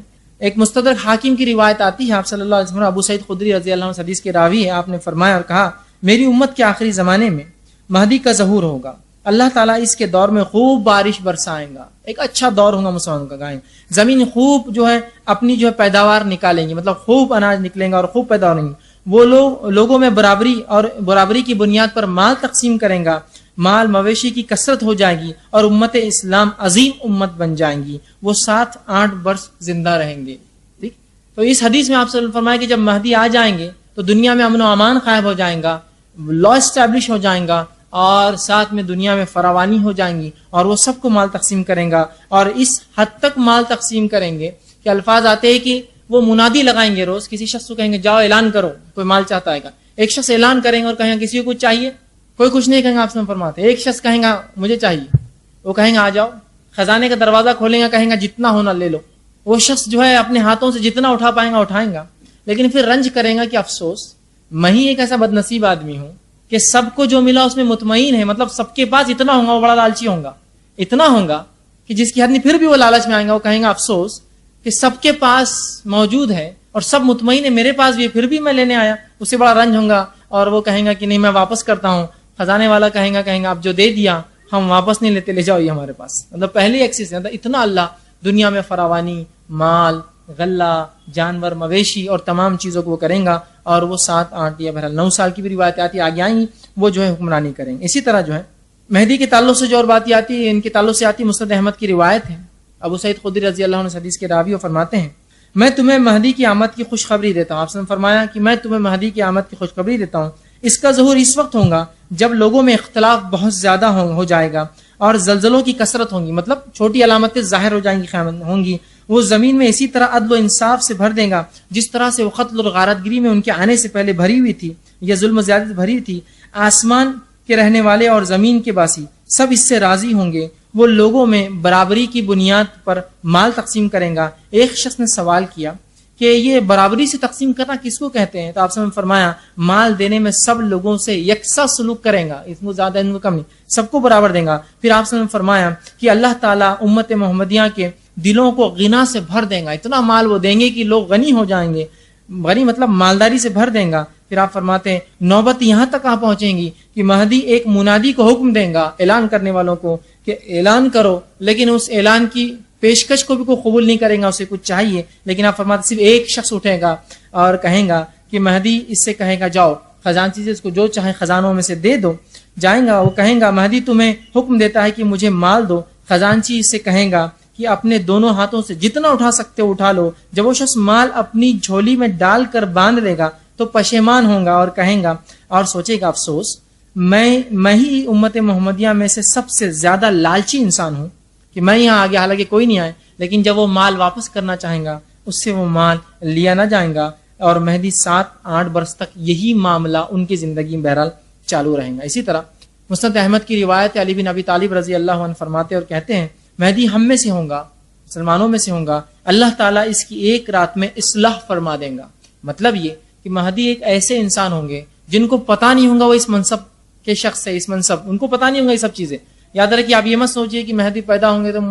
ایک مستدرک حاکم کی روایت آتی ہے, آپ صلی اللہ علیہ وسلم, ابو سعید خدری رضی اللہ عنہ حدیث کے راوی ہے, آپ نے فرمایا اور کہا میری امت کے آخری زمانے میں مہدی کا ظہور ہوگا, اللہ تعالیٰ اس کے دور میں خوب بارش برسائیں گا, ایک اچھا دور ہوگا مسلمانوں کا, گائیں زمین خوب جو ہے اپنی جو ہے پیداوار نکالیں گی, مطلب خوب اناج نکلیں گا اور خوب پیداوار ہوں گی. وہ لوگوں میں برابری کی بنیاد پر مال تقسیم کریں گا, مال مویشی کی کثرت ہو جائے گی, اور امت اسلام عظیم امت بن جائیں گی, وہ 7-8 برس زندہ رہیں گے. ٹھیک, تو اس حدیث میں آپ سے فرمایا کہ جب مہدی آ جائیں گے تو دنیا میں امن و امان قائم ہو جائیں گا, لا اسٹیبلش ہو جائیں گا, اور ساتھ میں دنیا میں فراوانی ہو جائیں گی, اور وہ سب کو مال تقسیم کریں گا. اور اس حد تک مال تقسیم کریں گے کہ الفاظ آتے ہیں کہ وہ منادی لگائیں گے, روز کسی شخص کو کہیں گے جاؤ اعلان کرو, کوئی مال چاہتا ہے گا, ایک شخص اعلان کریں گے اور کہیں گے کسی کو کچھ چاہیے, کوئی کچھ نہیں کہیں گا. آپ سے فرماتے ایک شخص کہیں گا مجھے چاہیے, وہ کہیں گا آ جاؤ, خزانے کا دروازہ کھولیں گا, کہیں گا جتنا ہونا لے لو. وہ شخص جو ہے اپنے ہاتھوں سے جتنا اٹھا پائیں گا اٹھائیں گا, لیکن پھر رنج کریں گا کہ افسوس میں ہی ایک ایسا بد نصیب آدمی ہوں کہ سب کو جو ملا اس میں مطمئن ہے, مطلب سب کے پاس اتنا ہوگا, وہ بڑا لالچی ہوگا, اتنا ہوگا کہ جس کی حد نہیں, پھر بھی وہ لالچ میں آئیں گا, وہ کہیں گا افسوس کہ سب کے پاس موجود ہے اور سب مطمئن ہے, میرے پاس بھی ہے, پھر بھی میں لینے آیا, اس سے بڑا رنج ہوگا. اور وہ کہیں گا کہ نہیں میں واپس کرتا ہوں. خزانے والا کہیں گا آپ جو دے دیا ہم واپس نہیں لیتے, لے جاؤ یہ ہمارے پاس. مطلب پہلی ایکسس ہے, مطلب اتنا اللہ دنیا میں فراوانی, مال, غلہ, جانور, مویشی اور تمام چیزوں کو وہ کریں گا, اور وہ 7-8 یا بہرحال 9 سال کی بھی روایت آتی ہے, آگے آئیں گی, وہ جو ہے حکمرانی کریں گے. اسی طرح جو ہے مہدی کے تعلق سے جو اور بات آتی ہے, ان کے تعلق سے آتی ہے مسند احمد کی روایت ہے, ابو سعید خدری رضی اللہ عنہ حدیث کے راوی فرماتے ہیں میں تمہیں مہدی کی آمد کی خوشخبری دیتا ہوں. آپ نے فرمایا کہ میں تمہیں مہدی کی آمد کی خوشخبری دیتا ہوں, اس کا ظہور اس وقت ہوگا جب لوگوں میں اختلاف بہت زیادہ ہو جائے گا اور زلزلوں کی کثرت ہوں گی, مطلب چھوٹی علامتیں ظاہر ہو جائیں گی, ہوں گی. وہ زمین میں اسی طرح عدل و انصاف سے بھر دے گا جس طرح سے وہ قتل اور غارت گری میں ان کے آنے سے پہلے بھری ہوئی تھی, یا ظلم و زیادت بھری تھی. آسمان کے رہنے والے اور زمین کے باسی سب اس سے راضی ہوں گے. وہ لوگوں میں برابری کی بنیاد پر مال تقسیم کریں گا. ایک شخص نے سوال کیا کہ یہ برابری سے تقسیم کرنا کس کو کہتے ہیں؟ تو آپ نے فرمایا مال دینے میں سب لوگوں سے یکساں سلوک کریں گا, اس کو زیادہ ان کو کم نہیں, سب کو برابر دیں گا. پھر آپ نے فرمایا کہ اللہ تعالیٰ امت محمدیہ کے دلوں کو غنا سے بھر دیں گا, اتنا مال وہ دیں گے کہ لوگ غنی ہو جائیں گے, غنی مطلب مالداری سے بھر دیں گا. پھر آپ فرماتے ہیں نوبت یہاں تک آ پہنچیں گی کہ مہدی ایک منادی کو حکم دیں گا اعلان کرنے والوں کو کہ اعلان کرو, لیکن اس اعلان کی پیشکش کو بھی کوئی قبول نہیں کرے گا، اسے کچھ چاہیے، لیکن آپ فرماتے صرف ایک شخص اٹھے گا اور کہیں گا کہ مہدی اس سے کہے گا جاؤ خزانچی سے اس کو جو چاہے خزانوں میں سے دے دو، جائیں گا، وہ کہیں گا مہدی تمہیں حکم دیتا ہے کہ مجھے مال دو، خزانچی اس سے کہیں گا کہ اپنے دونوں ہاتھوں سے جتنا اٹھا سکتے ہو اٹھا لو، جب وہ شخص مال اپنی جھولی میں ڈال کر باندھ لے گا تو پشیمان ہوگا اور کہیں گا اور سوچے گا افسوس میں ہی امت محمدیہ میں سے سب سے زیادہ لالچی انسان ہوں کہ میں یہاں آگے، حالانکہ کوئی نہیں آئے، لیکن جب وہ مال واپس کرنا چاہیں گا اس سے وہ مال لیا نہ جائیں گا، اور مہدی 7-8 برس تک یہی معاملہ ان کی زندگی میں بہرحال چالو رہیں گا۔ اسی طرح مسند احمد کی روایت علی بن ابی طالب رضی اللہ عنہ فرماتے اور کہتے ہیں مہدی ہم میں سے ہوں گا، مسلمانوں میں سے ہوں گا، اللہ تعالیٰ اس کی ایک رات میں اصلاح فرما دیں گا۔ مطلب یہ کہ مہدی ایک ایسے انسان ہوں گے جن کو پتہ نہیں ہوگا وہ اس منصب کے شخص ہے، اس منصب ان کو پتہ نہیں ہوگا یہ سب چیزیں۔ یاد رکھیے، آپ یہ مت سوچیے کہ مہدی پیدا ہوں گے تو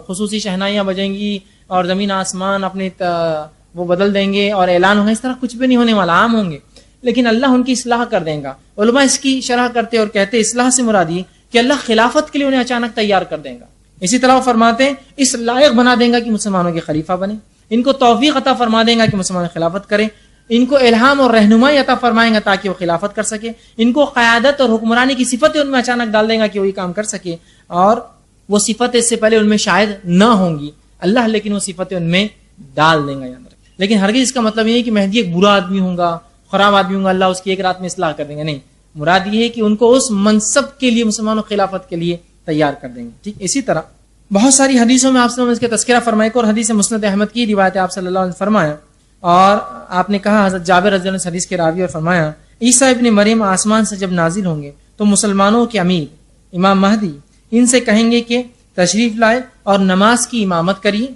خصوصی شہنائیاں بجیں گی اور زمین آسمان اپنے وہ بدل دیں گے اور اعلان ہوگا، اس طرح کچھ بھی نہیں ہونے والا، عام ہوں گے، لیکن اللہ ان کی اصلاح کر دیں گا۔ علماء اس کی شرح کرتے اور کہتے اصلاح سے مراد یہ کہ اللہ خلافت کے لیے انہیں اچانک تیار کر دیں گا۔ اسی طرح وہ فرماتے ہیں اس لائق بنا دیں گا کہ مسلمانوں کے خلیفہ بنے، ان کو توفیق عطا فرما دیں گا کہ مسلمان خلافت کریں، ان کو الہام اور رہنمائی عطا فرمائیں گا تاکہ وہ خلافت کر سکے، ان کو قیادت اور حکمرانی کی صفتیں ان میں اچانک ڈال دیں گا کہ وہ یہ کام کر سکے، اور وہ صفتیں اس سے پہلے ان میں شاید نہ ہوں گی، اللہ لیکن وہ صفتیں ان میں ڈال دیں گا۔ یاد رکھیں، لیکن ہرگز اس کا مطلب یہ ہے کہ مہدی ایک برا آدمی ہوگا، خراب آدمی ہوگا، اللہ اس کی ایک رات میں اصلاح کر دیں گے، نہیں، مراد یہ ہے کہ ان کو اس منصب کے لیے، مسلمانوں خلافت کے لیے تیار کر دیں گے۔ ٹھیک، اسی طرح بہت ساری حدیثوں میں آپ سے اس کا تذکرہ فرمائے کو، اور حدیث مسند احمد کی روایت آپ صلی اللہ علیہ وسلم فرمایا، اور آپ نے کہا حضرت جابر رضی اللہ عنہ حدیث کے راوی اور فرمایا عیسیٰ ابن مریم آسمان سے جب نازل ہوں گے تو مسلمانوں کے امیر امام مہدی ان سے کہیں گے کہ تشریف لائے اور نماز کی امامت کریے،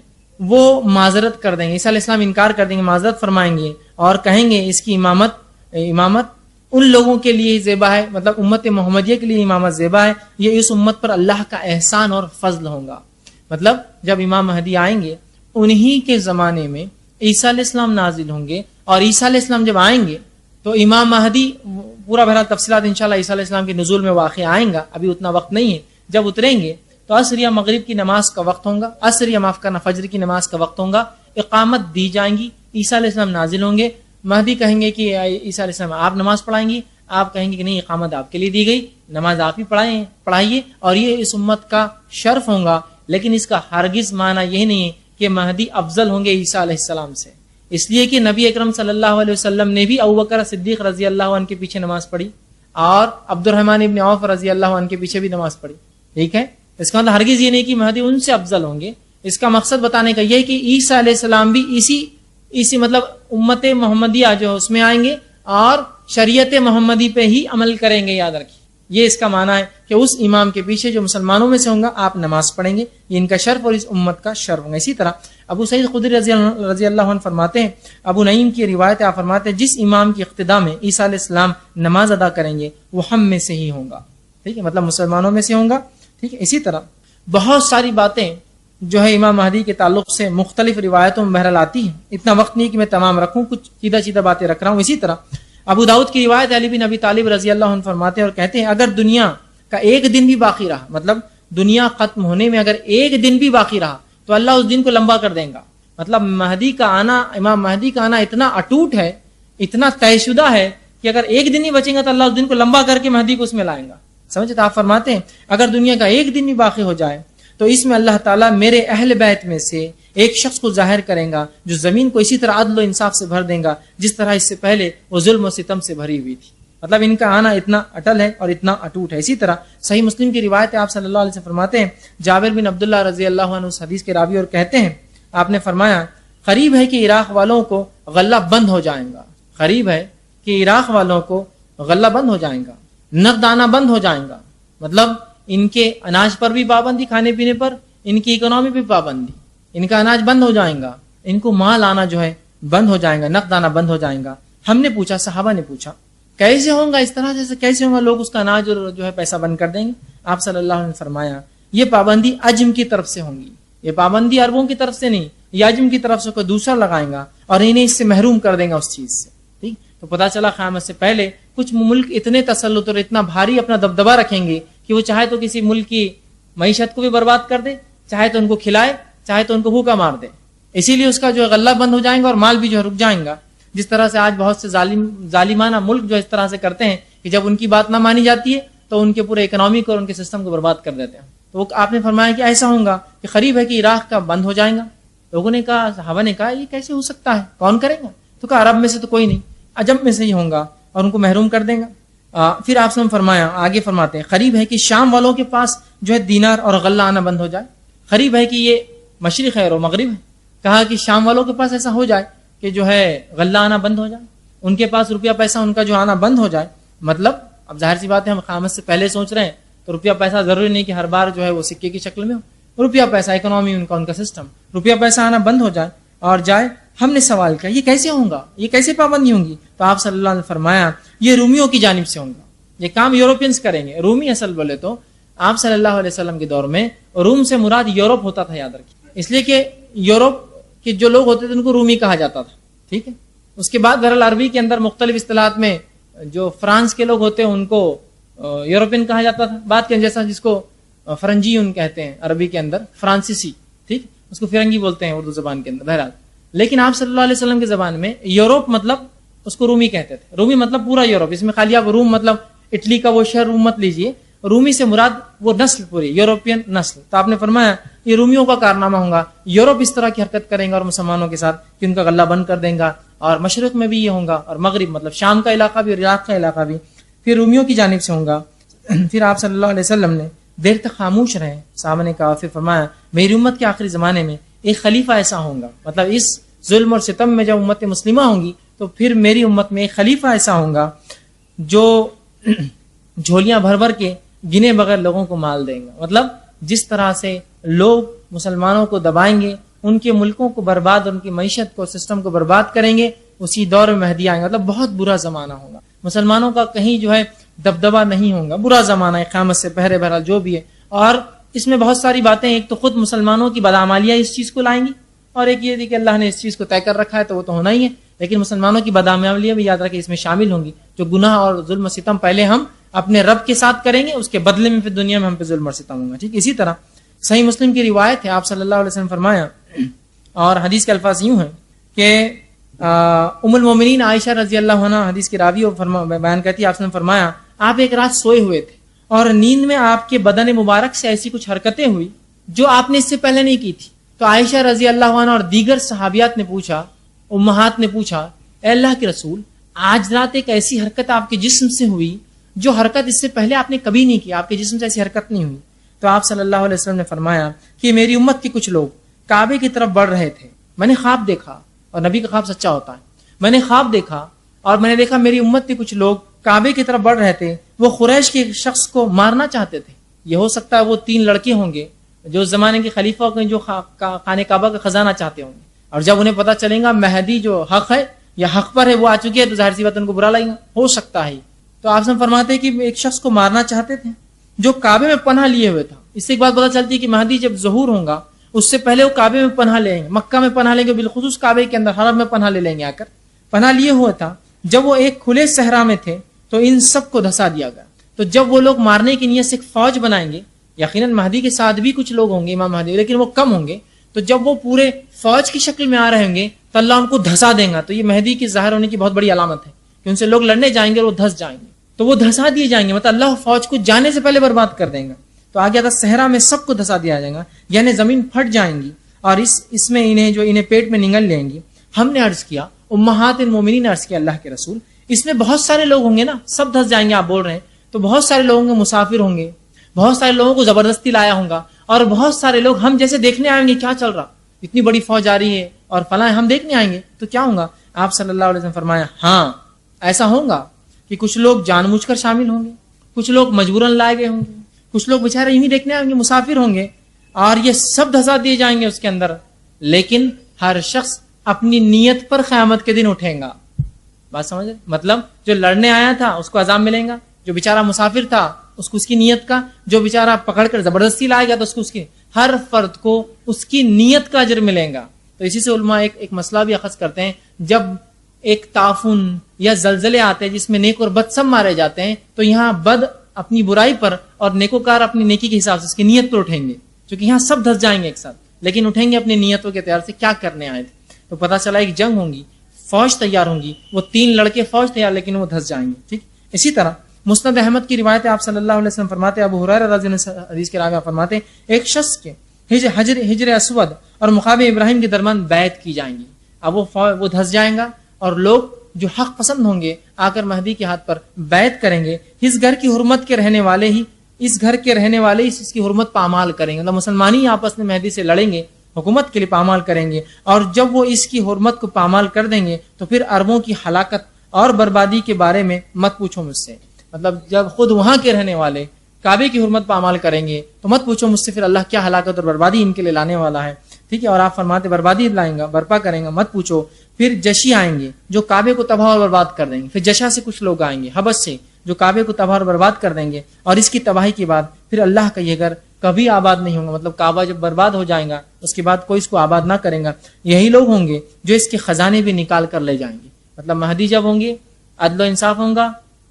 وہ معذرت کر دیں گے، عیسیٰ علیہ السلام انکار کر دیں گے، معذرت فرمائیں گے اور کہیں گے اس کی امامت ان لوگوں کے لیے زیبا ہے، مطلب امت محمدیہ کے لیے امامت زیبا ہے، یہ اس امت پر اللہ کا احسان اور فضل ہوگا۔ مطلب جب امام مہدی آئیں گے انہی کے زمانے میں عیسیٰ علیہ السلام نازل ہوں گے، اور عیسیٰ علیہ السلام جب آئیں گے تو امام مہدی پورا بہرحال تفصیلات انشاءاللہ عیسیٰ علیہ السلام کے نزول میں واقع آئیں گا، ابھی اتنا وقت نہیں ہے، جب اتریں گے تو عصر یا مغرب کی نماز کا وقت ہوگا، عصر یا معاف کرنا فجر کی نماز کا وقت ہوگا، اقامت دی جائیں گی، عیسیٰ علیہ السلام نازل ہوں گے، مہدی کہیں گے کہ عیسیٰ علیہ السلام آپ نماز پڑھائیں گی، آپ کہیں گے کہ نہیں اقامت آپ کے لیے دی گئی، نماز آپ ہی پڑھائیے، اور یہ اس امت کا شرف ہوگا، لیکن اس کا ہرگز معنی یہ نہیں ہے کہ مہدی افضل ہوں گے عیسیٰ علیہ السلام سے، اس لیے کہ نبی اکرم صلی اللہ علیہ وسلم نے بھی ابوبکر صدیق رضی اللہ عنہ کے پیچھے نماز پڑھی اور عبد الرحمن ابن عوف رضی اللہ عنہ کے پیچھے بھی نماز پڑھی۔ ٹھیک ہے، اس کا مطلب ہرگز یہ نہیں کہ مہدی ان سے افضل ہوں گے، اس کا مقصد بتانے کا یہ ہے کہ عیسیٰ علیہ السلام بھی اسی مطلب امت محمدیہ جو ہے اس میں آئیں گے اور شریعت محمدی پہ ہی عمل کریں گے۔ یاد رکھیے، یہ اس کا معنی ہے کہ اس امام کے پیچھے جو مسلمانوں میں سے ہوں گا آپ نماز پڑھیں گے، یہ ان کا شرف اور اس امت کا شرف ہوگا۔ اسی طرح ابو سعید خدری رضی اللہ عنہ فرماتے ہیں، ابو نعیم کی روایت آپ فرماتے ہیں جس امام کی اقتداء میں عیسیٰ علیہ السلام نماز ادا کریں گے وہ ہم میں سے ہی ہوں گا۔ ٹھیک ہے، مطلب مسلمانوں میں سے ہوں گا۔ ٹھیک ہے، اسی طرح بہت ساری باتیں جو ہے امام مہدی کے تعلق سے مختلف روایتوں میں بہرحال آتی ہیں، اتنا وقت نہیں کہ میں تمام رکھوں، کچھ سیدھا باتیں رکھ رہا ہوں۔ اسی طرح ابو داؤد کی روایت علی بن ابی طالب رضی اللہ عنہ فرماتے ہیں اور کہتے ہیں اگر دنیا کا ایک دن بھی باقی رہا، مطلب دنیا ختم ہونے میں اگر ایک دن بھی باقی رہا تو اللہ اس دن کو لمبا کر دیں گا۔ مطلب مہدی کا آنا، امام مہدی کا آنا اتنا اٹوٹ ہے، اتنا طے شدہ ہے کہ اگر ایک دن ہی بچیں گا تو اللہ اس دن کو لمبا کر کے مہدی کو اس میں لائیں گا۔ سمجھے؟ تو آپ فرماتے ہیں اگر دنیا کا ایک دن بھی باقی ہو جائے تو اس میں اللہ تعالیٰ میرے اہل بیت میں سے ایک شخص کو ظاہر کریں گا جو زمین کو اسی طرح عدل و انصاف سے بھر دیں گا جس طرح اس سے پہلے وہ ظلم و ستم سے بھری ہوئی تھی۔ مطلب ان کا آنا اتنا اٹل ہے اور اتنا اٹوٹ ہے۔ اسی طرح صحیح مسلم کی روایت ہے، آپ صلی اللہ علیہ وسلم فرماتے ہیں جابر بن عبداللہ رضی اللہ عنہ اس حدیث کے راوی اور کہتے ہیں آپ نے فرمایا قریب ہے کہ عراق والوں کو غلہ بند ہو جائے گا، قریب ہے کہ عراق والوں کو غلہ بند ہو جائے گا، نقد آنا بند ہو جائے گا، مطلب ان کے اناج پر بھی پابندی، کھانے پینے پر، ان کی اکنامی بھی پابندی، ان کا اناج بند ہو جائے گا، ان کو مال آنا جو ہے بند ہو جائے گا، نقد آنا بند ہو جائے گا۔ ہم نے پوچھا، صحابہ نے پوچھا کیسے ہوگا اس طرح سے، کیسے ہوگا لوگ اس کا اناج اور جو ہے پیسہ بند کر دیں گے؟ آپ صلی اللہ علیہ وسلم نے فرمایا یہ پابندی عجم کی طرف سے ہوں گی، یہ پابندی عربوں کی طرف سے نہیں، یہ عجم کی طرف سے کوئی دوسرا لگائیں گا اور انہیں اس سے محروم کر دیں گا اس چیز سے۔ ٹھیک، تو پتہ چلا قیامت سے پہلے کچھ ملک اتنے تسلط اور اتنا بھاری اپنا دبدبہ رکھیں گے کہ وہ چاہے تو کسی ملک کی معیشت کو بھی برباد کر دے، چاہے تو ان کو کھلائے, چاہے تو ان کو بھوکا مار دے. اسی لیے اس کا جو غلہ بند ہو جائیں گا اور مال بھی جو رک جائیں گا. جس طرح سے آج بہت سے ظالمانہ ملک جو اس طرح سے کرتے ہیں کہ جب ان کی بات نہ مانی جاتی ہے تو ان کے پورے اکنامک اور ان کے سسٹم کو برباد کر دیتے ہیں. تو آپ نے فرمایا کہ ایسا ہوگا کہ قریب ہے کہ عراق کا بند ہو جائے گا. لوگوں نے کہا, صحابہ نے کہا یہ کیسے ہو سکتا ہے, کون کرے گا؟ تو کہا عرب میں سے تو کوئی نہیں, عجم میں سے ہی ہوگا اور ان کو محروم کر دیں گا. پھر آپ نے فرمایا, آگے فرماتے ہیں قریب ہے کہ شام والوں کے پاس جو ہے دینار اور غلہ آنا بند ہو جائے. قریب ہے کہ یہ مشرق ہے اور مغرب ہے. کہا کہ شام والوں کے پاس ایسا ہو جائے کہ جو ہے غلہ آنا بند ہو جائے, ان کے پاس روپیہ پیسہ ان کا جو آنا بند ہو جائے. مطلب اب ظاہر سی بات ہے, ہم قیامت سے پہلے سوچ رہے ہیں تو روپیہ پیسہ ضروری نہیں کہ ہر بار جو ہے وہ سکے کی شکل میں ہو. روپیہ پیسہ اکنامی ان کا سسٹم, روپیہ پیسہ آنا بند ہو جائے اور جائے. ہم نے سوال کیا یہ کیسے ہوگا, یہ کیسے پابندی ہوں گی؟ تو آپ صلی اللہ علیہ وسلم نے فرمایا یہ رومیوں کی جانب سے ہوگا, یہ کام یورپینز کریں گے. رومی اصل بولے تو آپ صلی اللہ علیہ وسلم کے دور میں روم سے مراد یورپ ہوتا تھا, یاد رکھیے, اس لیے کہ یورپ کے جو لوگ ہوتے تھے ان کو رومی کہا جاتا تھا. ٹھیک ہے, اس کے بعد بہرحال عربی کے اندر مختلف اصطلاحات میں جو فرانس کے لوگ ہوتے ہیں ان کو یورپین کہا جاتا تھا. بات کے جیسا جس کو فرنجی ان کہتے ہیں عربی کے اندر, فرانسیسی, ٹھیک, اس کو فرنگی بولتے ہیں اردو زبان کے اندر. بہرحال لیکن آپ صلی اللہ علیہ وسلم کے زبان میں یورپ مطلب اس کو رومی کہتے تھے. رومی مطلب پورا یورپ, اس میں خالی آپ روم مطلب اٹلی کا وہ شہر روم مت لیجئے. رومی سے مراد وہ نسل پوری یورپین نسل. تو آپ نے فرمایا یہ رومیوں کا کارنامہ ہوگا, یورپ اس طرح کی حرکت کریں گا اور مسلمانوں کے ساتھ کہ ان کا غلہ بند کر دیں گا. اور مشرق میں بھی یہ ہوگا اور مغرب مطلب شام کا علاقہ بھی اور عراق کا علاقہ بھی پھر رومیوں کی جانب سے ہوگا. پھر آپ صلی اللہ علیہ وسلم نے دیر تک خاموش رہے. صحابہ نے کہا, پھر فرمایا میری امت کے آخری زمانے میں ایک خلیفہ ایسا ہوگا, مطلب اس ظلم اور ستم میں جب امت مسلمہ ہوں گی تو پھر میری امت میں ایک خلیفہ ایسا ہوگا جو جھولیاں بھر بھر کے گنے بغیر لوگوں کو مال دیں گا. مطلب جس طرح سے لوگ مسلمانوں کو دبائیں گے, ان کے ملکوں کو برباد, ان کی معیشت کو, سسٹم کو برباد کریں گے, اسی دور میں مہدی آئیں گے. مطلب بہت برا زمانہ ہوگا, مسلمانوں کا کہیں جو ہے دبدبا نہیں ہوگا, برا زمانہ ہے قیامت سے پہلے. بہرحال جو بھی ہے, اور اس میں بہت ساری باتیں, ایک تو خود مسلمانوں کی بدعمالیاں اس چیز کو لائیں گی, اور ایک یہ تھی کہ اللہ نے اس چیز کو طے کر رکھا ہے تو وہ تو ہونا ہی ہے, لیکن مسلمانوں کی بدعمالیاں بھی یاد رکھیں اس میں شامل ہوں گی. جو گناہ اور ظلم و ستم پہلے ہم اپنے رب کے ساتھ کریں گے, اس کے بدلے میں پھر دنیا میں ہم پہ ظلم اور ستم ہوگا. ٹھیک, اسی طرح صحیح مسلم کی روایت ہے, آپ صلی اللہ علیہ وسلم فرمایا, اور حدیث کے الفاظ یوں ہیں کہ ام المومنین عائشہ رضی اللہ عنہا حدیث کی راوی بیان کرتی ہے, آپ نے فرمایا آپ ایک رات سوئے ہوئے تھے اور نیند میں آپ کے بدن مبارک سے ایسی کچھ حرکتیں ہوئی جو آپ نے اس سے پہلے نہیں کی تھی. تو عائشہ رضی اللہ عنہ اور دیگر صحابیات نے پوچھا, امہات نے پوچھا, اے اللہ کے رسول, آج رات ایک ایسی حرکت آپ کے جسم سے ہوئی جو حرکت اس سے پہلے آپ نے کبھی نہیں کی, آپ کے جسم سے ایسی حرکت نہیں ہوئی. تو آپ صلی اللہ علیہ وسلم نے فرمایا کہ میری امت کے کچھ لوگ کعبے کی طرف بڑھ رہے تھے, میں نے خواب دیکھا, اور نبی کا خواب سچا ہوتا ہے, میں نے خواب دیکھا اور میں نے دیکھا میری امت کے کچھ لوگ کعبے کی طرف بڑھ رہے تھے, وہ قریش کے ایک شخص کو مارنا چاہتے تھے. یہ ہو سکتا ہے وہ 3 لڑکے ہوں گے جو اس زمانے کے خلیفہ ہوں گے, جو خانہ کعبہ کا خزانہ چاہتے ہوں گے, اور جب انہیں پتا چلے گا مہدی جو حق ہے یا حق پر ہے وہ آ چکی ہے تو ظاہر سی بات ان کو برا لگے گا, ہو سکتا ہے. تو آپ سے فرماتے ہیں کہ ایک شخص کو مارنا چاہتے تھے جو کعبے میں پناہ لیے ہوئے تھا. اس سے ایک بات پتا چلتی ہے کہ مہدی جب ظہور ہوگا اس سے پہلے وہ کعبے میں پناہ لیں گے, مکہ میں پناہ لیں گے, بالخصوص کعبے کے اندر حرم میں پناہ لے لیں گے. آ کر پناہ لیے ہوا تھا, جب وہ ایک کھلے صحرا میں تھے تو ان سب کو دھسا دیا گیا. تو جب وہ لوگ مارنے کی نیت سے ایک فوج بنائیں گے, یقیناً مہدی کے ساتھ بھی کچھ لوگ ہوں گے امام مہدی, لیکن وہ کم ہوں گے, تو جب وہ پورے فوج کی شکل میں آ رہے ہوں گے تو اللہ ان کو دھسا دیں گا. تو یہ مہدی کی ظاہر ہونے کی بہت بڑی علامت ہے کہ ان سے لوگ لڑنے جائیں گے اور وہ دھس جائیں گے, تو وہ دھسا دیے جائیں گے, مطلب اللہ فوج کو جانے سے پہلے برباد کر دیں گا. تو آگے آتا صحرا میں سب کو دھسا دیا جائے گا, یعنی زمین پھٹ جائیں گی اور اس میں انہیں پیٹ میں نگل لیں گی. ہم نے عرض کیا, امہات المومنین نے عرض کیا, اللہ کے رسول اس میں بہت سارے لوگ ہوں گے نا, سب دھس جائیں گے آپ بول رہے ہیں, تو بہت سارے لوگ ہوں گے, مسافر ہوں گے, بہت سارے لوگوں کو زبردستی لایا ہوگا, اور بہت سارے لوگ ہم جیسے دیکھنے آئیں گے کیا چل رہا, اتنی بڑی فوج آ رہی ہے اور فلاں ہم دیکھنے آئیں گے تو کیا ہوگا. آپ صلی اللہ علیہ وسلم فرمایا ہاں ایسا ہوگا کہ کچھ لوگ جان بوجھ کر شامل ہوں گے, کچھ لوگ مجبوراً لائے گئے ہوں گے, کچھ لوگ بےچارے یوں ہی دیکھنے آئیں گے, مسافر ہوں گے, اور یہ سب دھسا دیے جائیں گے اس کے اندر. لیکن ہر شخص اپنی نیت پر قیامت کے دن اٹھیں گا. بات سمجھ رہے, مطلب جو لڑنے آیا تھا اس کو عذاب ملے گا, جو بیچارہ مسافر تھا اس کو اس کی نیت کا, جو بیچارہ پکڑ کر زبردستی لائے گا تو اس کو اس کی, ہر فرد کو اس کی نیت کا اجر ملے گا. تو اسی سے علماء ایک مسئلہ بھی اخذ کرتے ہیں, جب ایک طاعون یا زلزلے آتے ہیں جس میں نیک اور بد سب مارے جاتے ہیں, تو یہاں بد اپنی برائی پر اور نیکوکار اپنی نیکی کے حساب سے اس کی نیت پر اٹھیں گے. چونکہ یہاں سب دھس جائیں گے ایک ساتھ، لیکن اٹھیں گے اپنی نیتوں کے اعتبار سے کیا کرنے آئے تھے. تو پتہ چلا ایک جنگ ہوگی، فوج تیار ہوگی، وہ 3 لڑکے فوج تیار لیکن وہ دھس جائیں گے. ٹھیک. اسی طرح مسند احمد کی روایت آپ صلی اللہ علیہ وسلم فرماتے، ابو ہریرہ رضی اللہ عنہ حدیث کے راوی فرماتے ایک شخص کے حجر اسود اور مقام ابراہیم کے درمیان بیعت کی جائیں گی. اب وہ دھس جائیں گا اور لوگ جو حق پسند ہوں گے آ کر مہدی کے ہاتھ پر بیعت کریں گے. اس گھر کی حرمت کے رہنے والے ہی اس کی حرمت پامال کریں گے. مطلب مسلمان ہی آپس میں مہدی سے لڑیں گے، حکومت کے لیے پامال کریں گے، اور جب وہ اس کی حرمت کو پامال کر دیں گے تو پھر عربوں کی ہلاکت اور بربادی کے بارے میں مت پوچھو مجھ سے. مطلب جب خود وہاں کے رہنے والے کعبے کی حرمت پامال کریں گے تو مت پوچھو مجھ سے پھر اللہ کیا ہلاکت اور بربادی ان کے لیے لانے والا ہے. ٹھیک ہے. اور آپ فرماتے بربادی لائیں گا، برپا کریں گا، مت پوچھو. پھر جشی آئیں گے جو کعبے کو تباہ اور برباد کر دیں گے. پھر جشا سے کچھ لوگ آئیں گے حبش سے جو کعبے کو تباہ اور برباد کر دیں گے، اور اس کی تباہی کے بعد پھر اللہ کا یہ گھر کبھی آباد نہیں ہوگا. مطلب کعبہ جب برباد ہو جائے گا اس کے بعد کوئی اس کو آباد نہ کرے گا. یہی لوگ ہوں گے جو اس کے خزانے بھی نکال کر لے جائیں گے. مطلب مہدی جب ہوں گے عدل و انصاف ہوں گا،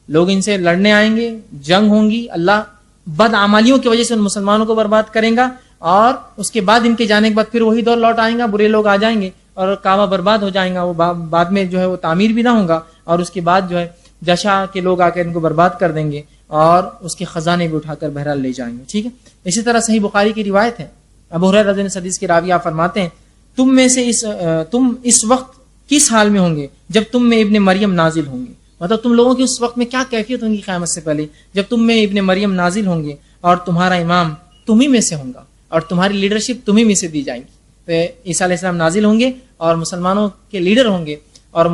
لوگ ان سے لڑنے آئیں گے، جنگ ہوں گی، اللہ بدعمالیوں کی وجہ سے ان مسلمانوں کو برباد کریں گا، اور اس کے بعد ان کے جانے کے بعد پھر وہی دور لوٹ آئیں گا، برے لوگ آ جائیں گے اور کعبہ برباد ہو جائیں گا. وہ بعد میں جو ہے وہ تعمیر بھی نہ ہوگا، اور اس کے بعد جو ہے جشا کے لوگ آ کر ان کو برباد کر دیں گے اور اس کے خزانے بھی اٹھا کر بہرحال لے جائیں گے. ٹھیک ہے. اسی طرح صحیح بخاری کی روایت ہے، ابو ہریرہ رضی اللہ عنہ حدیث کے راوی آپ فرماتے ہیں تم اس وقت کس حال میں ہوں گے جب تم میں ابن مریم نازل ہوں گے. مطلب تم لوگوں کی اس وقت میں کیا کیفیت ہوں گی قیامت سے پہلے جب تم میں ابن مریم نازل ہوں گے اور تمہارا امام تمہیں میں سے ہوں گا اور تمہاری لیڈرشپ تمہیں میں سے دی جائے گی. تو عیسیٰ علیہ السلام نازل ہوں گے اور مسلمانوں کے لیڈر ہوں گے، اور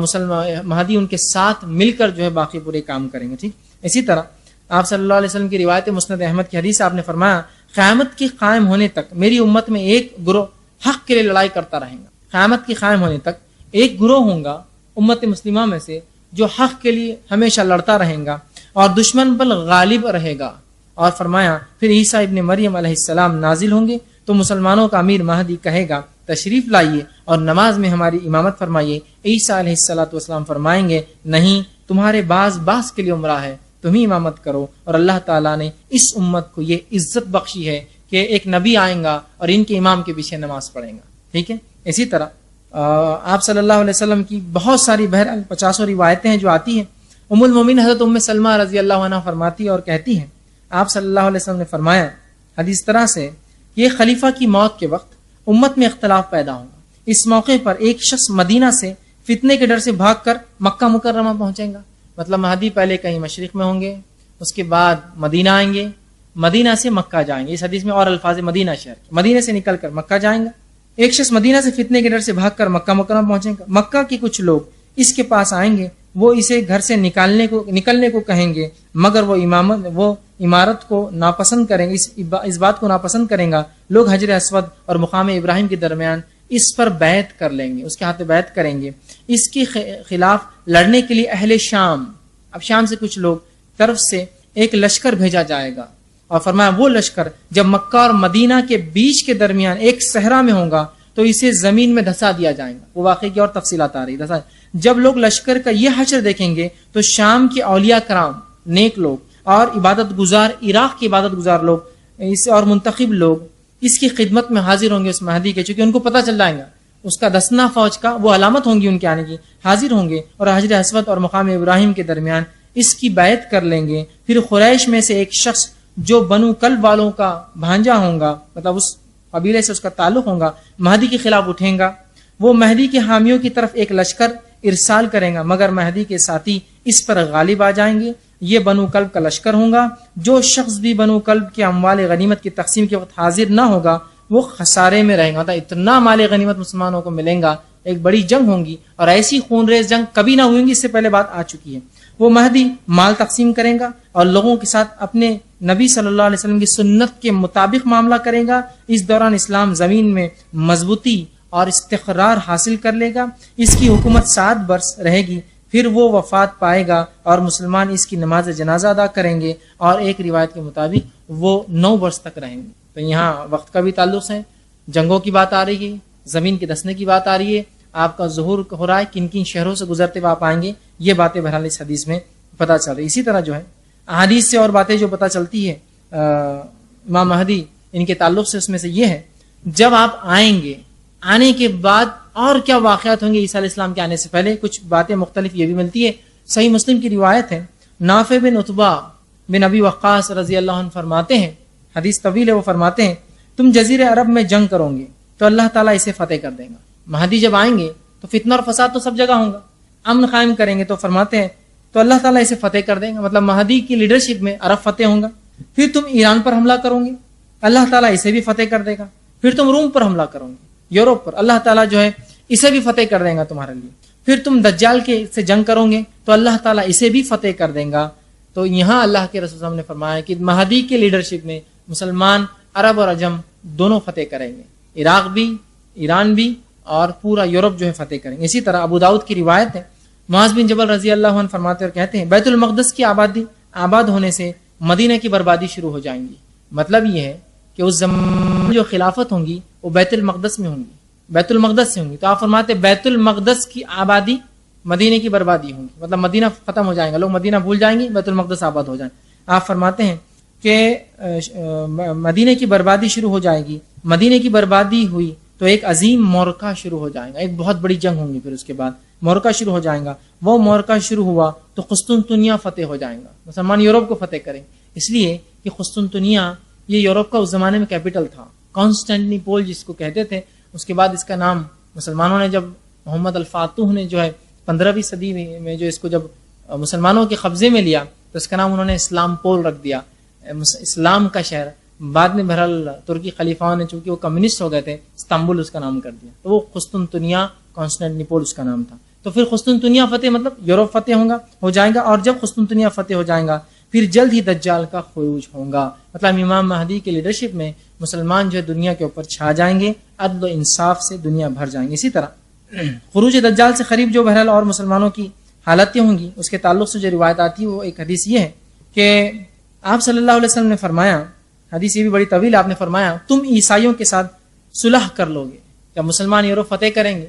مہدی ان کے ساتھ مل کر جو ہے باقی پورے کام کریں گے. ٹھیک. اسی طرح آپ صلی اللہ علیہ وسلم کی روایت مسند احمد کی حدیث آپ نے فرمایا قیامت کے قائم ہونے تک میری امت میں ایک گروہ حق کے لیے لڑائی کرتا رہے گا. قیامت کے قائم ہونے تک ایک گروہ ہوگا امت مسلمہ میں سے جو حق کے لیے ہمیشہ لڑتا رہے گا اور دشمن پر غالب رہے گا. اور فرمایا پھر عیسیٰ ابن مریم علیہ السلام نازل ہوں گے تو مسلمانوں کا امیر مہدی کہے گا تشریف لائیے اور نماز میں ہماری امامت فرمائیے. عیسیٰ علیہ السلام فرمائیں گے نہیں، تمہارے باز کے لیے عمرہ ہے، تم ہی امامت کرو. اور اللہ تعالیٰ نے اس امت کو یہ عزت بخشی ہے کہ ایک نبی آئیں گا اور ان کے امام کے پیچھے نماز پڑھیں گا. ٹھیک ہے. اسی طرح آپ صلی اللہ علیہ وسلم کی بہت ساری بہرحال 50 روایتیں ہیں جو آتی ہیں. ام المومنین حضرت ام سلمہ رضی اللہ عنہ فرماتی اور کہتی ہیں آپ صلی اللہ علیہ وسلم نے فرمایا حدیث طرح سے کہ خلیفہ کی موت کے وقت امت میں اختلاف پیدا ہوگا. اس موقع پر ایک شخص مدینہ سے فتنے کے ڈر سے بھاگ کر مکہ مکرمہ پہنچے گا. مطلب مہدی پہلے کہیں مشرق میں ہوں گے، اس کے بعد مدینہ آئیں گے، مدینہ سے مکہ جائیں گے. اس حدیث میں اور الفاظ مدینہ شہر کے، مدینہ سے نکل کر مکہ جائیں گا. ایک شخص مدینہ سے فتنے کے ڈر سے بھاگ کر مکہ مکرمہ پہنچے گا. مکہ کے کچھ لوگ اس کے پاس آئیں گے، وہ اسے گھر سے نکلنے کو کہیں گے، مگر وہ عمارت کو ناپسند کریں گے، اس بات کو ناپسند کریں گا. لوگ حجر اسود اور مقام ابراہیم کے درمیان اس پر بیعت کر لیں گے، اس کے ہاتھ بیعت کریں گے. اس کے خلاف لڑنے کے لیے اہل شام، اب شام سے کچھ لوگ طرف سے ایک لشکر بھیجا جائے گا. اور فرمایا وہ لشکر جب مکہ اور مدینہ کے بیچ کے درمیان ایک صحرا میں ہوگا تو اسے زمین میں دھسا دیا جائے گا. وہ واقعی کی اور تفصیلات آ رہی دھسا. جب لوگ لشکر کا یہ حشر دیکھیں گے تو شام کے اولیاء کرام، نیک لوگ اور عبادت گزار، عراق کے عبادت گزار لوگ اور منتخب لوگ اس کی خدمت میں حاضر ہوں گے اس مہدی کے، چونکہ ان کو پتہ چل جائے گا اس کا دسنا فوج کا، وہ علامت ہوں گی ان کے آنے کی، حاضر ہوں گے اور حجر اسود اور مقام ابراہیم کے درمیان اس کی بیعت کر لیں گے. پھر قریش میں سے ایک شخص جو بنو کلب والوں کا بھانجا ہوگا، مطلب اس قبیلے سے اس کا تعلق ہوگا، مہدی کے خلاف اٹھیں گا. وہ مہدی کے حامیوں کی طرف ایک لشکر ارسال کریں گا، مگر مہدی کے ساتھی اس پر غالب آ جائیں گے. یہ بنو کلب کا لشکر ہوگا. جو شخص بھی بنو کلب کے اموال غنیمت کی تقسیم کے وقت حاضر نہ ہوگا وہ خسارے میں رہے گا. اتنا مال غنیمت مسلمانوں کو ملیں گا، ایک بڑی جنگ ہوگی، اور ایسی خون ریز جنگ کبھی نہ ہوئی، اس سے پہلے بات آ چکی ہے. وہ مہدی مال تقسیم کرے گا اور لوگوں کے ساتھ اپنے نبی صلی اللہ علیہ وسلم کی سنت کے مطابق معاملہ کرے گا. اس دوران اسلام زمین میں مضبوطی اور استقرار حاصل کر لے گا. اس کی حکومت 7 برس رہے گی، پھر وہ وفات پائے گا اور مسلمان اس کی نماز جنازہ ادا کریں گے، اور ایک روایت کے مطابق وہ 9 برس تک رہیں گے. تو یہاں وقت کا بھی تعلق ہے، جنگوں کی بات آ رہی ہے، زمین کے دسنے کی بات آ رہی ہے، آپ کا ظہور ہو رہا ہے، کن کن شہروں سے گزرتے ہوئے آپ آئیں گے، یہ باتیں بہرحال اس حدیث میں پتہ چل رہی. اسی طرح جو ہے احادیث سے اور باتیں جو پتہ چلتی ہے، امام مہدی ان کے تعلق سے اس میں سے یہ ہے، جب آپ آئیں گے، آنے کے بعد اور کیا واقعات ہوں گے عیسیٰ علیہ السلام کے آنے سے پہلے، کچھ باتیں مختلف یہ بھی ملتی ہے۔ صحیح مسلم کی روایت ہے، نافع بن عتبہ بن ابی وقاص رضی اللہ عنہ فرماتے ہیں، حدیث طویل ہے، وہ فرماتے ہیں تم جزیرے عرب میں جنگ کرو گے تو اللہ تعالیٰ اسے فتح کر دے گا۔ مہدی جب آئیں گے تو فتنہ اور فساد تو سب جگہ ہوگا، امن قائم کریں گے تو فرماتے ہیں تو اللہ تعالیٰ اسے فتح کر دے گا، مطلب مہدی کی لیڈرشپ میں عرب فتح ہوگا۔ پھر تم ایران پر حملہ کرو گے، اللہ تعالیٰ اسے بھی فتح کر دے گا۔ پھر تم روم پر حملہ کرو گے، یورپ پر، اللہ تعالیٰ جو ہے اسے بھی فتح کر دے گا تمہارے لیے۔ پھر تم دجال کے سے جنگ کرو گے تو اللہ تعالیٰ اسے بھی فتح کر دے گا۔ تو یہاں اللہ کے رسول صلی اللہ علیہ وسلم نے فرمایا کہ مہدی کی لیڈرشپ میں مسلمان عرب اور عجم دونوں فتح کریں گے، عراق بھی، ایران بھی، اور پورا یورپ جو ہے فتح کریں گے۔ اسی طرح ابو داؤد کی روایت ہے، معاذ بن جبل رضی اللہ عنہ فرماتے اور کہتے ہیں بیت المقدس کی آباد ہونے سے مدینہ کی بربادی شروع ہو جائیں گی۔ مطلب یہ ہے کہ اس زمانے میں جو خلافت ہوں گی وہ بیت المقدس میں ہوں گی، بیت المقدس سے ہوں گی۔ تو آپ فرماتے بیت المقدس کی آبادی مدینہ کی بربادی ہوں گی، مطلب مدینہ ختم ہو جائے گا، لوگ مدینہ بھول جائیں گے، بیت المقدس آباد ہو جائیں۔ آپ فرماتے ہیں کہ مدینہ کی بربادی شروع ہو جائے گی، مدینہ کی بربادی ہوئی تو ایک عظیم مورکہ شروع ہو جائے گا، ایک بہت بڑی جنگ ہوں گی، پھر اس کے بعد مورکہ شروع ہو جائے گا۔ وہ مورکہ شروع ہوا تو قسطنطنیہ فتح ہو جائے گا، مسلمان یورپ کو فتح کریں، اس لیے کہ قسطنطنیہ یہ یورپ کا اس زمانے میں کیپٹل تھا، کانسٹینٹنی پول جس کو کہتے تھے۔ اس کے بعد اس کا نام مسلمانوں نے جب محمد الفاتح نے جو ہے 15ویں صدی میں جو اس کو جب مسلمانوں کے قبضے میں لیا تو اس کا نام انہوں نے اسلام پول رکھ دیا، اسلام کا شہر۔ بعد میں بہرحال ترکی خلیفاؤں نے چونکہ وہ کمیونسٹ ہو گئے تھے استنبول اس کا نام کر دیا، تو وہ قسطنطنیہ کانسٹینٹنی پول اس کا نام تھا۔ تو پھر قسطنطنیہ فتح مطلب یورپ فتح ہو جائے گا، اور جب قسطنطنیہ فتح ہو جائے گا پھر جلد ہی دجال کا خروج ہوگا، مطلب امام مہدی کی لیڈرشپ میں مسلمان جو ہے دنیا کے اوپر چھا جائیں گے، عدل و انصاف سے دنیا بھر جائیں گے۔ اسی طرح خروج دجال سے قریب جو بہرحال اور مسلمانوں کی حالتیں ہوں گی، اس کے تعلق سے جو روایت آتی ہے وہ ایک حدیث یہ ہے کہ آپ صلی اللہ علیہ وسلم نے فرمایا، حدیث یہ بھی بڑی طویل، آپ نے فرمایا تم عیسائیوں کے ساتھ صلح کر لو گے، جب مسلمان یورپ فتح کریں گے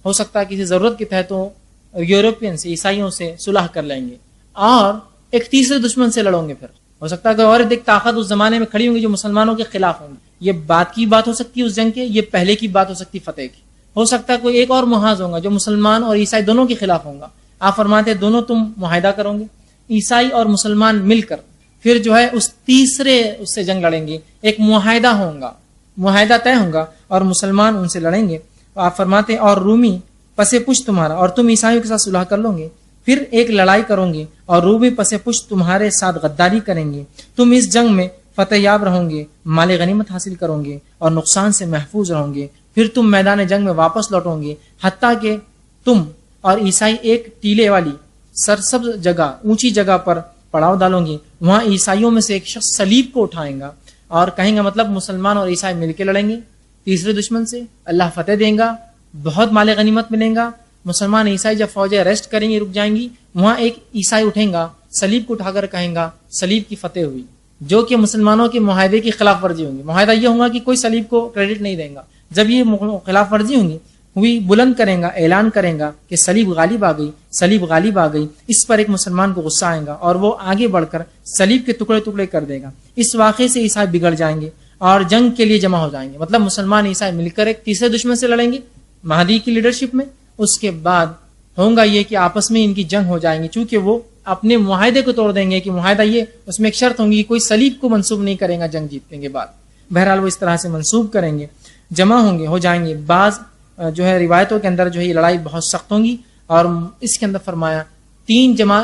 ہو سکتا ہے کسی ضرورت کے تحت تو یورپین سے، عیسائیوں سے صلح کر لیں گے، اور ایک تیسرے دشمن سے لڑوں گے، پھر ہو سکتا ہے کہ اور ایک طاقت اس زمانے میں کھڑی ہوں گی جو مسلمانوں کے خلاف ہوں گی۔ یہ بات کی بات ہو سکتی ہے اس جنگ کے، یہ پہلے کی بات ہو سکتی فتح کی، ہو سکتا ہے کوئی ایک اور محاذ ہوگا جو مسلمان اور عیسائی دونوں کے خلاف ہوگا۔ آپ فرماتے ہیں دونوں تم معاہدہ کرو گے، عیسائی اور مسلمان مل کر پھر جو ہے اس تیسرے اس سے جنگ لڑیں گے، ایک معاہدہ ہوگا، معاہدہ طے ہوگا اور مسلمان ان سے لڑیں گے۔ آپ فرماتے ہیں اور رومی پسے پش تمہارا، اور تم عیسائیوں کے ساتھ صلح کر لو گے، پھر ایک لڑائی کرو گے اور رومی پسے پش تمہارے ساتھ غداری کریں گے، تم اس جنگ میں فتح یاب رہو گے، مال غنیمت حاصل کرو گے اور نقصان سے محفوظ رہو گے، پھر تم میدان جنگ میں واپس لوٹو گے، حتیٰ کہ تم اور عیسائی ایک ٹیلے والی سرسبز جگہ، اونچی جگہ پر پڑاؤ ڈالو گے، وہاں عیسائیوں میں سے ایک شخص صلیب کو اٹھائیں گا اور کہیں گا، مطلب مسلمان اور عیسائی مل کے لڑیں گے تیسرے دشمن سے، اللہ فتح دیں گا، بہت مال غنیمت ملیں گا۔ مسلمان عیسائی جب فوجیں ریسٹ کریں گی، رک جائیں گی، وہاں ایک عیسائی اٹھیں گا، صلیب کو اٹھا کر کہیں گا صلیب کی فتح ہوئی، جو کہ مسلمانوں کے معاہدے کی خلاف ورزی ہوں گی۔ معاہدہ یہ ہوگا کہ کوئی صلیب کو کریڈٹ نہیں دیں گا، جب یہ خلاف ورزی ہوں گی ہوئی بلند کریں گا، اعلان کریں گا کہ صلیب غالب آ گئی، صلیب غالب آ گئی۔ اس پر ایک مسلمان کو غصہ آئے گا اور وہ آگے بڑھ کر صلیب کے ٹکڑے ٹکڑے کر دے گا۔ اس واقعے سے عیسائی بگڑ جائیں گے اور جنگ کے لیے جمع ہو جائیں گے، مطلب مسلمان عیسائی مل کر ایک تیسرے دشمن سے لڑیں گے مہدی کی لیڈرشپ میں۔ اس کے بعد ہوگا یہ کہ آپس میں ان کی جنگ ہو جائیں گی، چونکہ وہ اپنے معاہدے کو توڑ دیں گے کہ معاہدہ یہ، اس میں ایک شرط ہوگی کہ کوئی صلیب کو منسوب نہیں کرے گا جنگ جیتنے کے بعد۔ بہرحال وہ اس طرح سے منسوب کریں گے، جمع ہوں گے، ہو جائیں گے۔ بعض جو ہے روایتوں کے اندر جو ہے یہ لڑائی بہت سخت ہوں گی، اور اس کے اندر فرمایا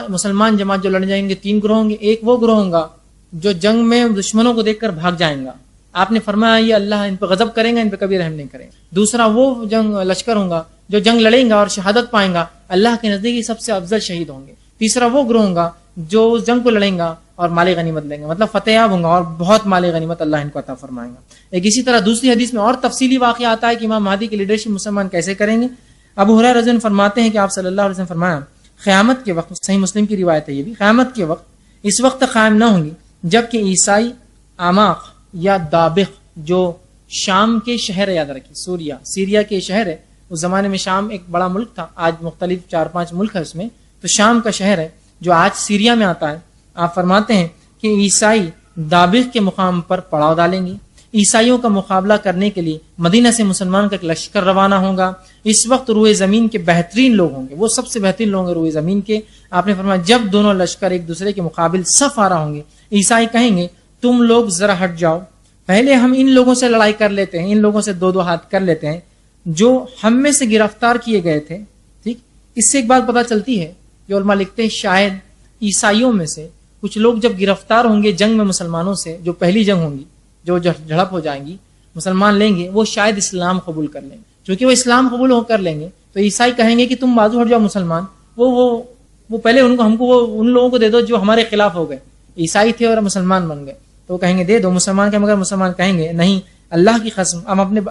مسلمان جماعت جو لڑ جائیں گے 3 گروہ ہوں گے۔ ایک وہ گروہ ہوگا جو جنگ میں دشمنوں کو دیکھ کر بھاگ جائیں گا، آپ نے فرمایا یہ اللہ ان پہ غضب کریں گا، ان پہ کبھی رحم نہیں کریں گا۔ دوسرا وہ جنگ لشکر ہوگا جو جنگ لڑیں گا اور شہادت پائیں گا، اللہ کے نزدیک سب سے افضل شہید ہوں گے۔ تیسرا وہ گروہ ہوگا جو اس جنگ کو لڑیں گا اور مال غنیمت لیں گے، مطلب فتح یاب ہوں گا اور بہت مال غنیمت اللہ ان کو عطا فرمائے گا۔ ایک اسی طرح دوسری حدیث میں اور تفصیلی واقعہ آتا ہے کہ امام مہدی کی لیڈرشپ مسلمان کیسے کریں گے۔ ابو ہریرہ رضی اللہ عنہ فرماتے ہیں کہ آپ صلی اللہ علیہ وسلم فرمایا قیامت کے وقت، صحیح مسلم کی روایت ہے یہ بھی، قیامت کے وقت اس وقت قائم نہ ہوں گی جب کہ عیسائی عماق یا دابق جو شام کے شہر ہے، یاد رکھیے سیریا کے شہر ہے، اس زمانے میں شام ایک بڑا ملک تھا، آج مختلف 4-5 ملک ہے اس میں، تو شام کا شہر ہے جو آج سیریا میں آتا ہے۔ آپ فرماتے ہیں کہ عیسائی دابق کے مقام پر پڑاؤ ڈالیں گے، عیسائیوں کا مقابلہ کرنے کے لیے مدینہ سے مسلمان کا ایک لشکر روانہ ہوگا. اس وقت روئے زمین کے بہترین لوگ ہوں گے, وہ سب سے بہترین لوگ ہوں گے روئے زمین کے. آپ نے فرمایا جب دونوں لشکر ایک دوسرے کے مقابل صف آرا ہوں گے, عیسائی کہیں گے تم لوگ ذرا ہٹ جاؤ, پہلے ہم ان لوگوں سے لڑائی کر لیتے ہیں, ان لوگوں سے دو ہاتھ کر لیتے ہیں جو ہم میں سے گرفتار کیے گئے تھے. ٹھیک, اس سے ایک بات پتہ چلتی ہے کہ علماء لکھتے ہیں شاید عیسائیوں میں سے کچھ لوگ جب گرفتار ہوں گے جنگ میں مسلمانوں سے, جو پہلی جنگ ہوں گی, جو جھڑپ ہو جائیں گی, مسلمان لیں گے, وہ شاید اسلام قبول کر لیں گے. چونکہ وہ اسلام قبول ہو کر لیں گے تو عیسائی کہیں گے کہ تم بازو ہٹ جاؤ مسلمان, وہ پہلے ہم کو وہ ان لوگوں کو دے دو جو ہمارے خلاف ہو گئے, عیسائی تھے اور مسلمان بن گئے, تو وہ کہیں گے دے دو مسلمان کے, مگر مسلمان کہیں گے نہیں, اللہ کی قسم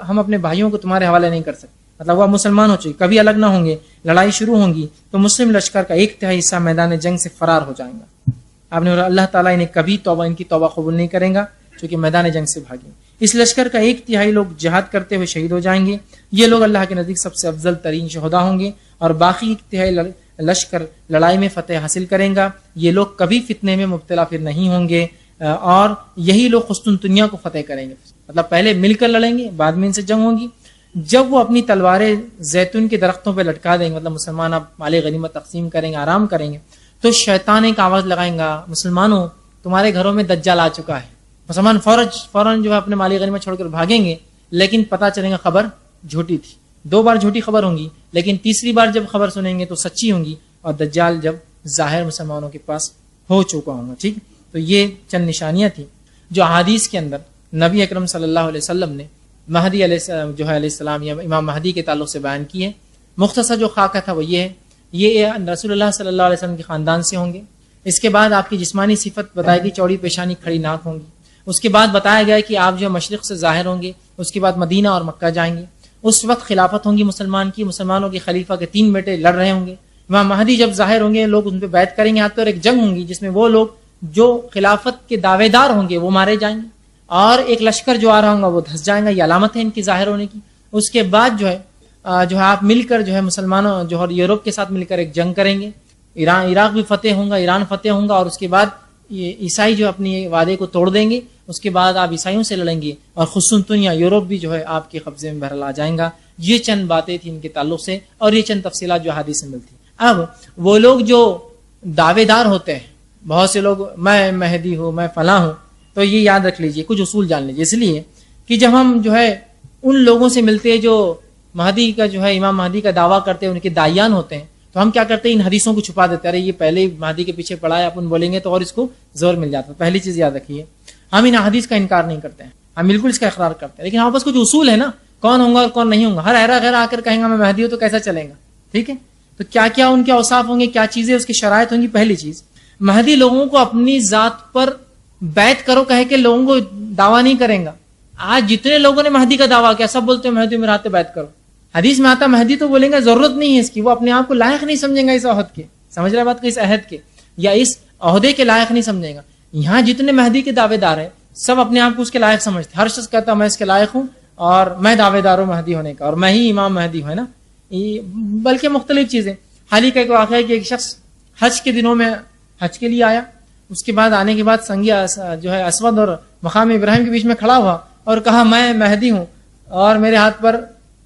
ہم اپنے بھائیوں کو تمہارے حوالے نہیں کر سکتے. مطلب وہ مسلمان ہو چکے, کبھی الگ نہ ہوں گے, لڑائی شروع ہوں گی تو مسلم لشکر کا 1/3 حصہ میدان جنگ سے فرار ہو جائیں گا. آپ نے اللہ تعالیٰ انہیں کبھی ان کی توبہ قبول نہیں کریں گا چونکہ میدان جنگ سے بھاگیں. اس لشکر کا 1/3 لوگ جہاد کرتے ہوئے شہید ہو جائیں گے. یہ لوگ اللہ کے نزدیک سب سے افضل ترین شہداء ہوں گے, اور باقی 1/3 لشکر لڑائی میں فتح حاصل کریں گا. یہ لوگ کبھی فتنے میں مبتلا پھر نہیں ہوں گے, اور یہی لوگ قسطنطنیہ کو فتح کریں گے. مطلب پہلے مل کر لڑیں گے, بعد میں ان سے جنگ ہوگی. جب وہ اپنی تلواریں زیتون کے درختوں پہ لٹکا دیں گے, مطلب مسلمان اب مال غنیمت تقسیم کریں گے, آرام کریں گے, تو شیطان ایک آواز لگائیں گا, مسلمانوں تمہارے گھروں میں دجال آ چکا ہے. مسلمان فوراً جو ہے اپنے مال غنیمت چھوڑ کر بھاگیں گے, لیکن پتہ چلے گا خبر جھوٹی تھی. 2 بار جھوٹی خبر ہوں گی, لیکن تیسری بار جب خبر سنیں گے تو سچی ہوں گی, اور دجال جب ظاہر مسلمانوں کے پاس ہو چکا ہوں گا. ٹھیک, تو یہ چند نشانیاں تھیں جو احادیث کے اندر نبی اکرم صلی اللہ علیہ وسلم نے مہدی علیہ السلام یا امام مہدی کے تعلق سے بیان کی ہے. مختصر جو خاکہ تھا وہ یہ ہے, یہ رسول اللہ صلی اللہ علیہ وسلم کے خاندان سے ہوں گے. اس کے بعد آپ کی جسمانی صفت بتائی گئی, چوڑی پیشانی کھڑی ناک ہوں گی. اس کے بعد بتایا گیا کہ آپ جو مشرق سے ظاہر ہوں گے, اس کے بعد مدینہ اور مکہ جائیں گے. اس وقت خلافت ہوں گی مسلمان کی, مسلمانوں کے خلیفہ کے 3 بیٹے لڑ رہے ہوں گے. امام مہدی جب ظاہر ہوں گے لوگ ان پہ بیعت کریں گے, یہاں تو ایک جنگ ہوں گی جس میں وہ لوگ جو خلافت کے دعوے دار ہوں گے وہ مارے جائیں گے, اور ایک لشکر جو آ رہا ہوگا وہ دھس جائے گا. یہ علامت ہے ان کی ظاہر ہونے کی. اس کے بعد جو ہے آپ مل کر جو ہے مسلمانوں جو ہے یورپ کے ساتھ مل کر ایک جنگ کریں گے. عراق بھی فتح ہوں گا, ایران فتح ہوں گا, اور اس کے بعد یہ عیسائی جو اپنی وعدے کو توڑ دیں گے. اس کے بعد آپ عیسائیوں سے لڑیں گے, اور قسطنطنیہ یورپ بھی جو ہے آپ کے قبضے میں بہرحال آ جائیں گا. یہ چند باتیں تھیں ان کے تعلق سے, اور یہ چند تفصیلات جو حدیث میں ملتی. اب وہ لوگ جو دعوے دار ہوتے ہیں, بہت سے لوگ میں مہدی ہوں, میں فلاں ہوں, تو یہ یاد رکھ لیجئے, کچھ اصول جان لیجئے. اس لیے کہ جب ہم جو ہے ان لوگوں سے ملتے ہیں جو مہدی کا جو ہے امام مہدی کا دعویٰ کرتے ہیں, ان کے داعیان ہوتے ہیں, تو ہم کیا کرتے ہیں ان حدیثوں کو چھپا دیتے ہیں. ارے یہ پہلے مہدی کے پیچھے پڑا ہے, اپن بولیں گے تو اور اس کو زور مل جاتا ہے. پہلی چیز یاد رکھیے, ہم ان حدیث کا انکار نہیں کرتے ہیں, ہم بالکل اس کا اقرار کرتے ہیں, لیکن ہمارے پاس کچھ اصول ہے نا, کون ہوگا اور کون نہیں ہوگا. ہر ایرا غیر آ کر کہیں گا میں مہدی ہوں تو کیسا چلے گا. ٹھیک ہے, تو کیا کیا ان کے اوصاف ہوں گے, کیا چیزیں اس کی شرائط ہوں گی. پہلی چیز, مہدی لوگوں کو اپنی ذات پر بیعت کرو کہہ کے لوگوں کو دعویٰ نہیں کریں گا. آج جتنے لوگوں نے مہدی کا دعویٰ کیا سب بولتے ہیں مہدی میرے ہاتھ بیعت کرو. حدیث میں آتا مہدی تو بولیں گے ضرورت نہیں ہے اس کی, وہ اپنے آپ کو لائق نہیں سمجھیں گا اس عہد کے, سمجھ رہے بات کو, اس عہد کے یا اس عہدے کے لائق نہیں سمجھیں گا. یہاں جتنے مہدی کے دعوے دار ہیں سب اپنے آپ کو اس کے لائق سمجھتے. ہر شخص کہتا ہے میں اس کے لائق ہوں اور میں دعوے دار ہوں مہدی ہونے کا, اور میں ہی امام مہدی ہوں, ہے نا. بلکہ مختلف چیزیں. حال ہی کا ایک واقعہ ہے کہ ایک شخص حج کے دنوں میں حج کے لیے آیا, اس کے بعد آنے کے بعد سنگی جو ہے اسود اور مقام ابراہیم کے بیچ میں کھڑا ہوا اور کہا میں مہدی ہوں اور میرے ہاتھ پر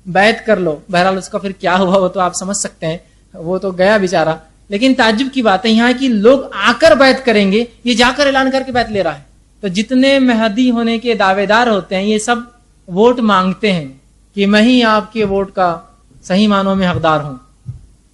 بیعت کر لو. بہرحال اس کا پھر کیا ہوا وہ تو آپ سمجھ سکتے ہیں, وہ تو گیا بیچارہ. لیکن تعجب کی بات ہے یہاں کی لوگ آ کر بیعت کریں گے, یہ جا کر اعلان کر کے بیعت لے رہا ہے. تو جتنے مہدی ہونے کے دعوے دار ہوتے ہیں یہ سب ووٹ مانگتے ہیں کہ میں ہی آپ کے ووٹ کا صحیح معنوں میں حقدار ہوں.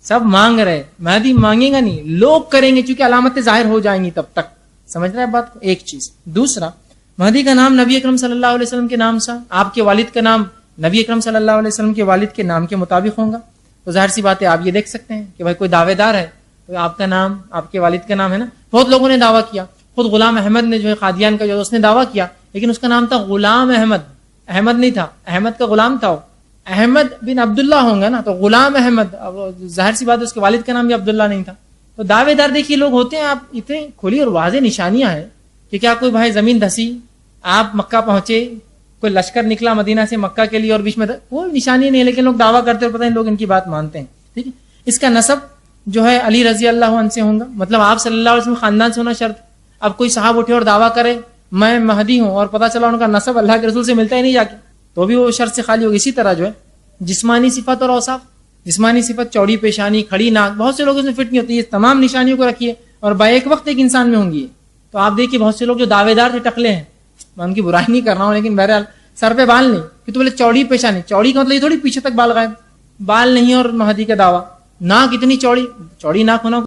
سب مانگ رہے, مہدی مانگے گا نہیں, لوگ کریں گے چونکہ علامتیں ظاہر ہو جائیں گی تب تک. سمجھ رہے ہیں بات کو, ایک چیز. دوسرا, مہدی کا نام نبی اکرم صلی اللہ علیہ وسلم کے نام سے, آپ کے والد کا نام نبی اکرم صلی اللہ علیہ وسلم کے والد کے نام کے مطابق ہوگا. تو ظاہر سی بات ہے آپ یہ دیکھ سکتے ہیں کہ بھائی کوئی دعوے دار ہے تو آپ کا نام آپ کے والد کا نام ہے نا. بہت لوگوں نے دعویٰ کیا, خود غلام احمد نے جو ہے قادیان کا جو اس نے دعویٰ کیا, لیکن اس کا نام تھا غلام احمد, احمد نہیں تھا, احمد کا غلام تھا, احمد بن عبداللہ ہوں گا نا, تو غلام احمد. ظاہر سی بات ہے اس کے والد کا نام بھی عبداللہ نہیں تھا. تو دعوے دار دیکھیے لوگ ہوتے ہیں, آپ اتنے کھلی اور واضح نشانیاں ہیں کہ کیا کوئی بھائی زمین دھسی, آپ مکہ پہنچے, کوئی لشکر نکلا مدینہ سے مکہ کے لیے اور بیچ میں کوئی نشانی نہیں, لیکن لوگ دعویٰ کرتے اور پتہ نہیں لوگ ان کی بات مانتے ہیں. ٹھیک ہے, اس کا نسب جو ہے علی رضی اللہ عنہ سے ہوگا, مطلب آپ صلی اللہ علیہ وسلم خاندان سے ہونا شرط. اب کوئی صاحب اٹھے اور دعویٰ کرے میں مہدی ہوں اور پتہ چلا ان کا نسب اللہ کے رسول سے ملتا ہی نہیں جا کے، تو بھی وہ شرط سے خالی ہوگی. اسی طرح جو ہے جسمانی صفت اور اوصاف، جسمانی صفت چوڑی پیشانی، کھڑی ناک، بہت سے لوگ اس میں فٹ نہیں ہوتے. یہ تمام نشانیوں کو رکھیے اور ایک وقت ایک انسان میں ہوں گی. تو آپ دیکھیے بہت سے لوگ جو دعوے دار سے ٹکلے ہیں، میں ان کی برائی نہیں کر رہا ہوں، لیکن بہرحال سر پہ بال نہیں، کہ تو بولے چوڑی پیشانی، چوڑی کا مطلب یہ تھوڑی پیچھے تک بال غائب، بال نہیں اور مہدی کا دعویٰ. ناک اتنی چوڑی، چوڑی ناک ہونا